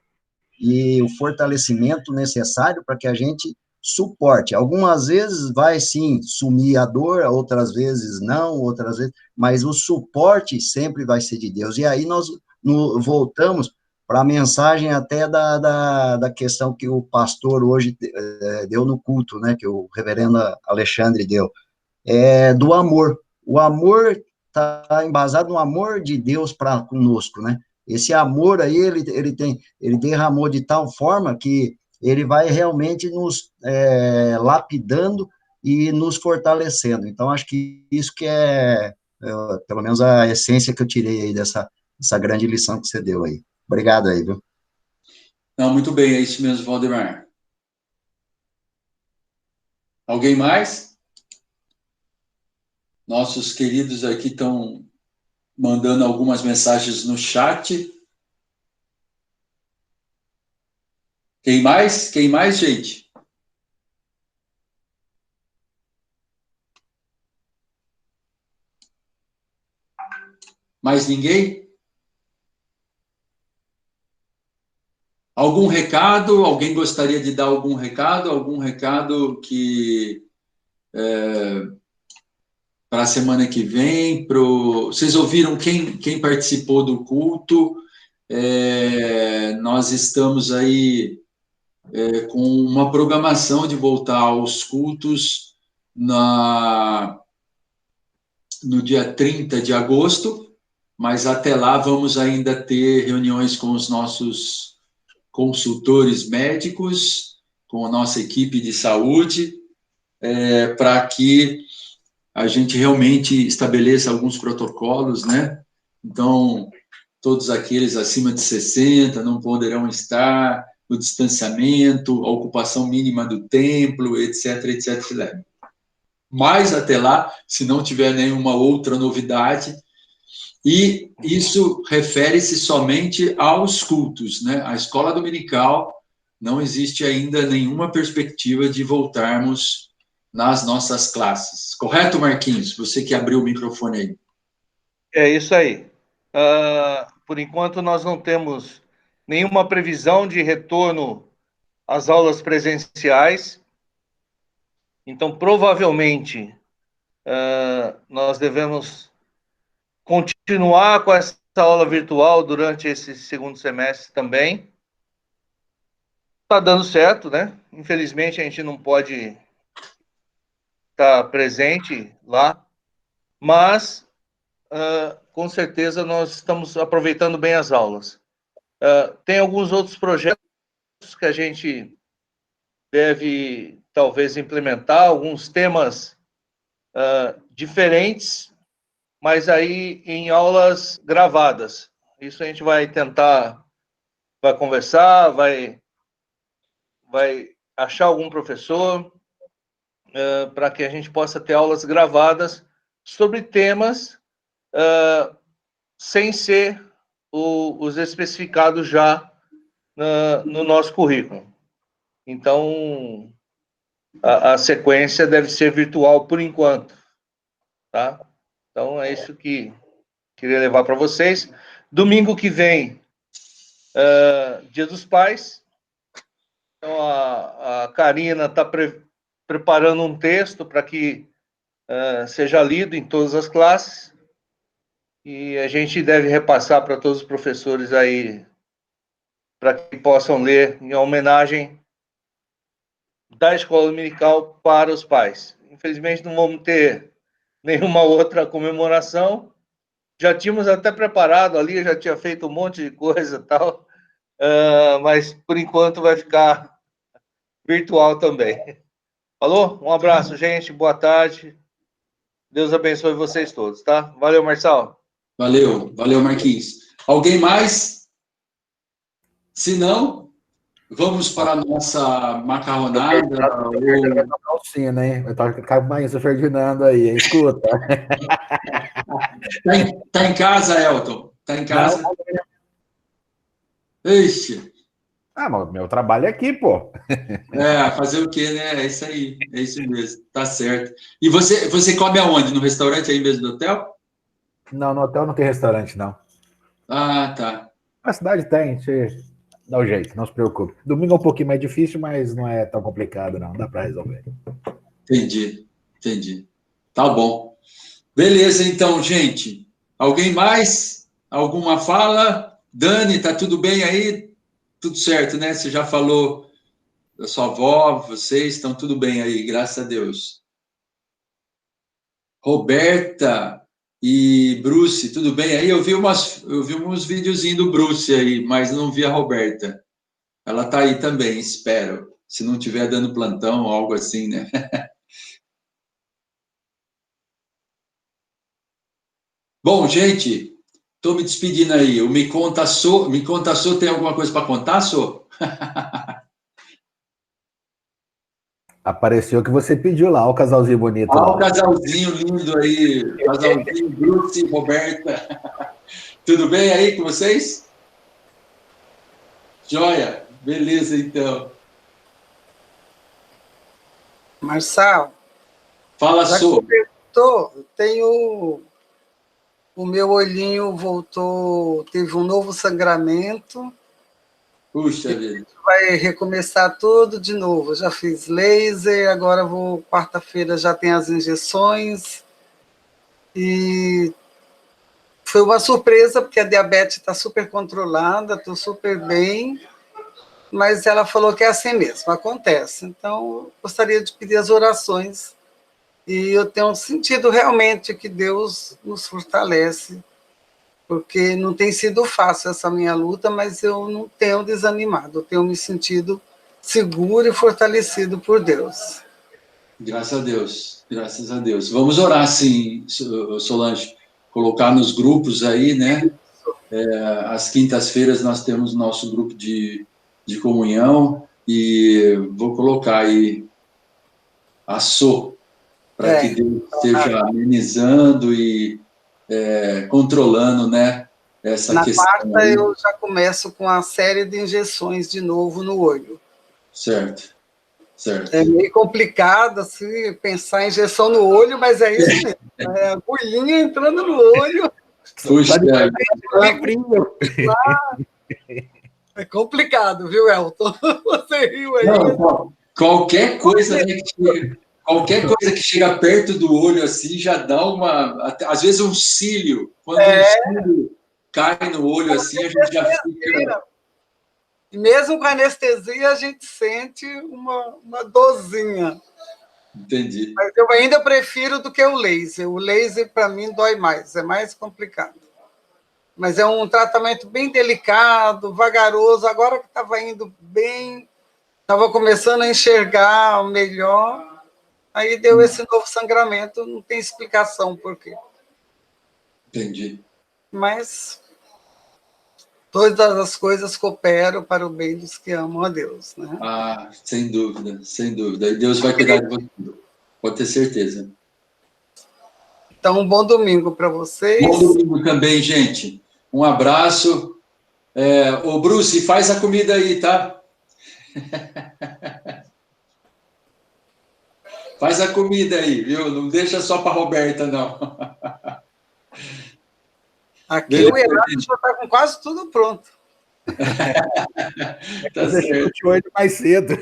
e o fortalecimento necessário para que a gente suporte. Algumas vezes vai, sim, sumir a dor, outras vezes não, outras vezes, mas o suporte sempre vai ser de Deus. E aí nós voltamos para a mensagem até da questão que o pastor hoje deu no culto, né, que o reverendo Alexandre deu, do amor. O amor está embasado no amor de Deus para conosco, né? Esse amor aí, ele derramou de tal forma que ele vai realmente nos lapidando e nos fortalecendo. Então, acho que isso que pelo menos a essência que eu tirei aí dessa grande lição que você deu aí. Obrigado aí, viu? Não, muito bem, é isso mesmo, Valdemar. Alguém mais? Nossos queridos aqui estão mandando algumas mensagens no chat. Quem mais? Quem mais, gente? Mais ninguém? Algum recado? Alguém gostaria de dar algum recado? Algum recado que para a semana que vem? Vocês ouviram quem participou do culto? Nós estamos aí com uma programação de voltar aos cultos no dia 30 de agosto, mas até lá vamos ainda ter reuniões com os nossos consultores médicos, com a nossa equipe de saúde, para que a gente realmente estabeleça alguns protocolos, né? Então, todos aqueles acima de 60 não poderão estar, o distanciamento, a ocupação mínima do templo, etc, etc, etc. Mas até lá, se não tiver nenhuma outra novidade, e isso refere-se somente aos cultos, né? A escola dominical, não existe ainda nenhuma perspectiva de voltarmos nas nossas classes. Correto, Marquinhos? Você que abriu o microfone aí. É isso aí. Por enquanto, nós não temos nenhuma previsão de retorno às aulas presenciais. Então, provavelmente, nós devemos continuar com essa aula virtual durante esse segundo semestre também. Está dando certo, né? Infelizmente, a gente não pode estar presente lá, mas, com certeza, nós estamos aproveitando bem as aulas. Tem alguns outros projetos que a gente deve, talvez, implementar, alguns temas diferentes, mas aí em aulas gravadas. Isso a gente vai tentar, vai conversar, vai achar algum professor para que a gente possa ter aulas gravadas sobre temas sem ser os especificados já no nosso currículo. Então, a sequência deve ser virtual por enquanto, tá? Então, é isso que queria levar para vocês. Domingo que vem, Dia dos Pais. Então, a Karina está preparando um texto para que seja lido em todas as classes. E a gente deve repassar para todos os professores aí, para que possam ler em homenagem da escola dominical para os pais. Infelizmente, não vamos ter nenhuma outra comemoração. Já tínhamos até preparado ali, já tinha feito um monte de coisa e tal, mas por enquanto vai ficar virtual também. Falou? Um abraço, gente. Boa tarde. Deus abençoe vocês todos, tá? Valeu, Marçal. Valeu, Marquinhos. Alguém mais? Se não, vamos para a nossa macarronada. O sino, hein? Eu tô com o Ferdinando aí, hein? Escuta. Tá em casa, Elton? Tá em casa? Ixi. Mas meu trabalho é aqui, pô. Fazer o quê, né? É isso aí, é isso mesmo, tá certo. E você come aonde? No restaurante aí mesmo do hotel? Não, no hotel não tem restaurante, não. Ah, tá. Na cidade tem, você dá um jeito, não se preocupe. Domingo é um pouquinho mais difícil, mas não é tão complicado, não. Dá para resolver. Entendi. Tá bom. Beleza, então, gente. Alguém mais? Alguma fala? Dani, tá tudo bem aí? Tudo certo, né? Você já falou da sua avó, vocês estão tudo bem aí, graças a Deus. Roberta e Bruce, tudo bem aí? Eu vi uns videozinhos do Bruce aí, mas não vi a Roberta. Ela tá aí também, espero. Se não estiver dando plantão ou algo assim, né? Bom, gente, estou me despedindo aí. O Me Conta Sô, tem alguma coisa para contar, Sô? Apareceu o que você pediu lá, o casalzinho bonito. Olha o casalzinho lindo aí, casalzinho Bruce e Roberta. Tudo bem aí com vocês? Joia, beleza então. Marçal. Fala, Sô. Tenho... O meu olhinho voltou, teve um novo sangramento. Puxa vida. Vai recomeçar tudo de novo. Já fiz laser, agora quarta-feira já tem as injeções. E foi uma surpresa, porque a diabetes está super controlada, estou super bem, mas ela falou que é assim mesmo, acontece. Então, gostaria de pedir as orações. E eu tenho sentido realmente que Deus nos fortalece, porque não tem sido fácil essa minha luta, mas eu não tenho desanimado, eu tenho me sentido seguro e fortalecido por Deus. Graças a Deus, graças a Deus. Vamos orar, sim, Solange, colocar nos grupos aí, né? Às quintas-feiras nós temos nosso grupo de comunhão e vou colocar aí a Sô, para que Deus esteja amenizando e controlando, né, essa questão. Na quarta eu já começo com a série de injeções de novo no olho. Certo. É meio complicado, assim, pensar em injeção no olho, mas é isso mesmo. É agulhinha entrando no olho. Puxa, é complicado, viu, Elton? Você riu aí. Não, qualquer coisa que chega perto do olho, assim, já dá às vezes um cílio. Quando um cílio cai no olho, assim, a gente já fica... E mesmo com anestesia, a gente sente uma dorzinha. Entendi. Mas eu ainda prefiro do que o laser. O laser, para mim, dói mais, é mais complicado. Mas é um tratamento bem delicado, vagaroso. Agora que estava indo bem, estava começando a enxergar melhor, aí deu esse novo sangramento, não tem explicação por quê. Entendi. Mas todas as coisas cooperam para o bem dos que amam a Deus, né? Ah, sem dúvida, sem dúvida. E Deus vai cuidar de você, pode ter certeza. Então, um bom domingo para vocês. Bom domingo também, gente. Um abraço. Ô, Bruce, faz a comida aí, tá? Faz a comida aí, viu? Não deixa só para Roberta, não. Aqui o Heraldo já está com quase tudo pronto. Tá certo. Hoje mais cedo.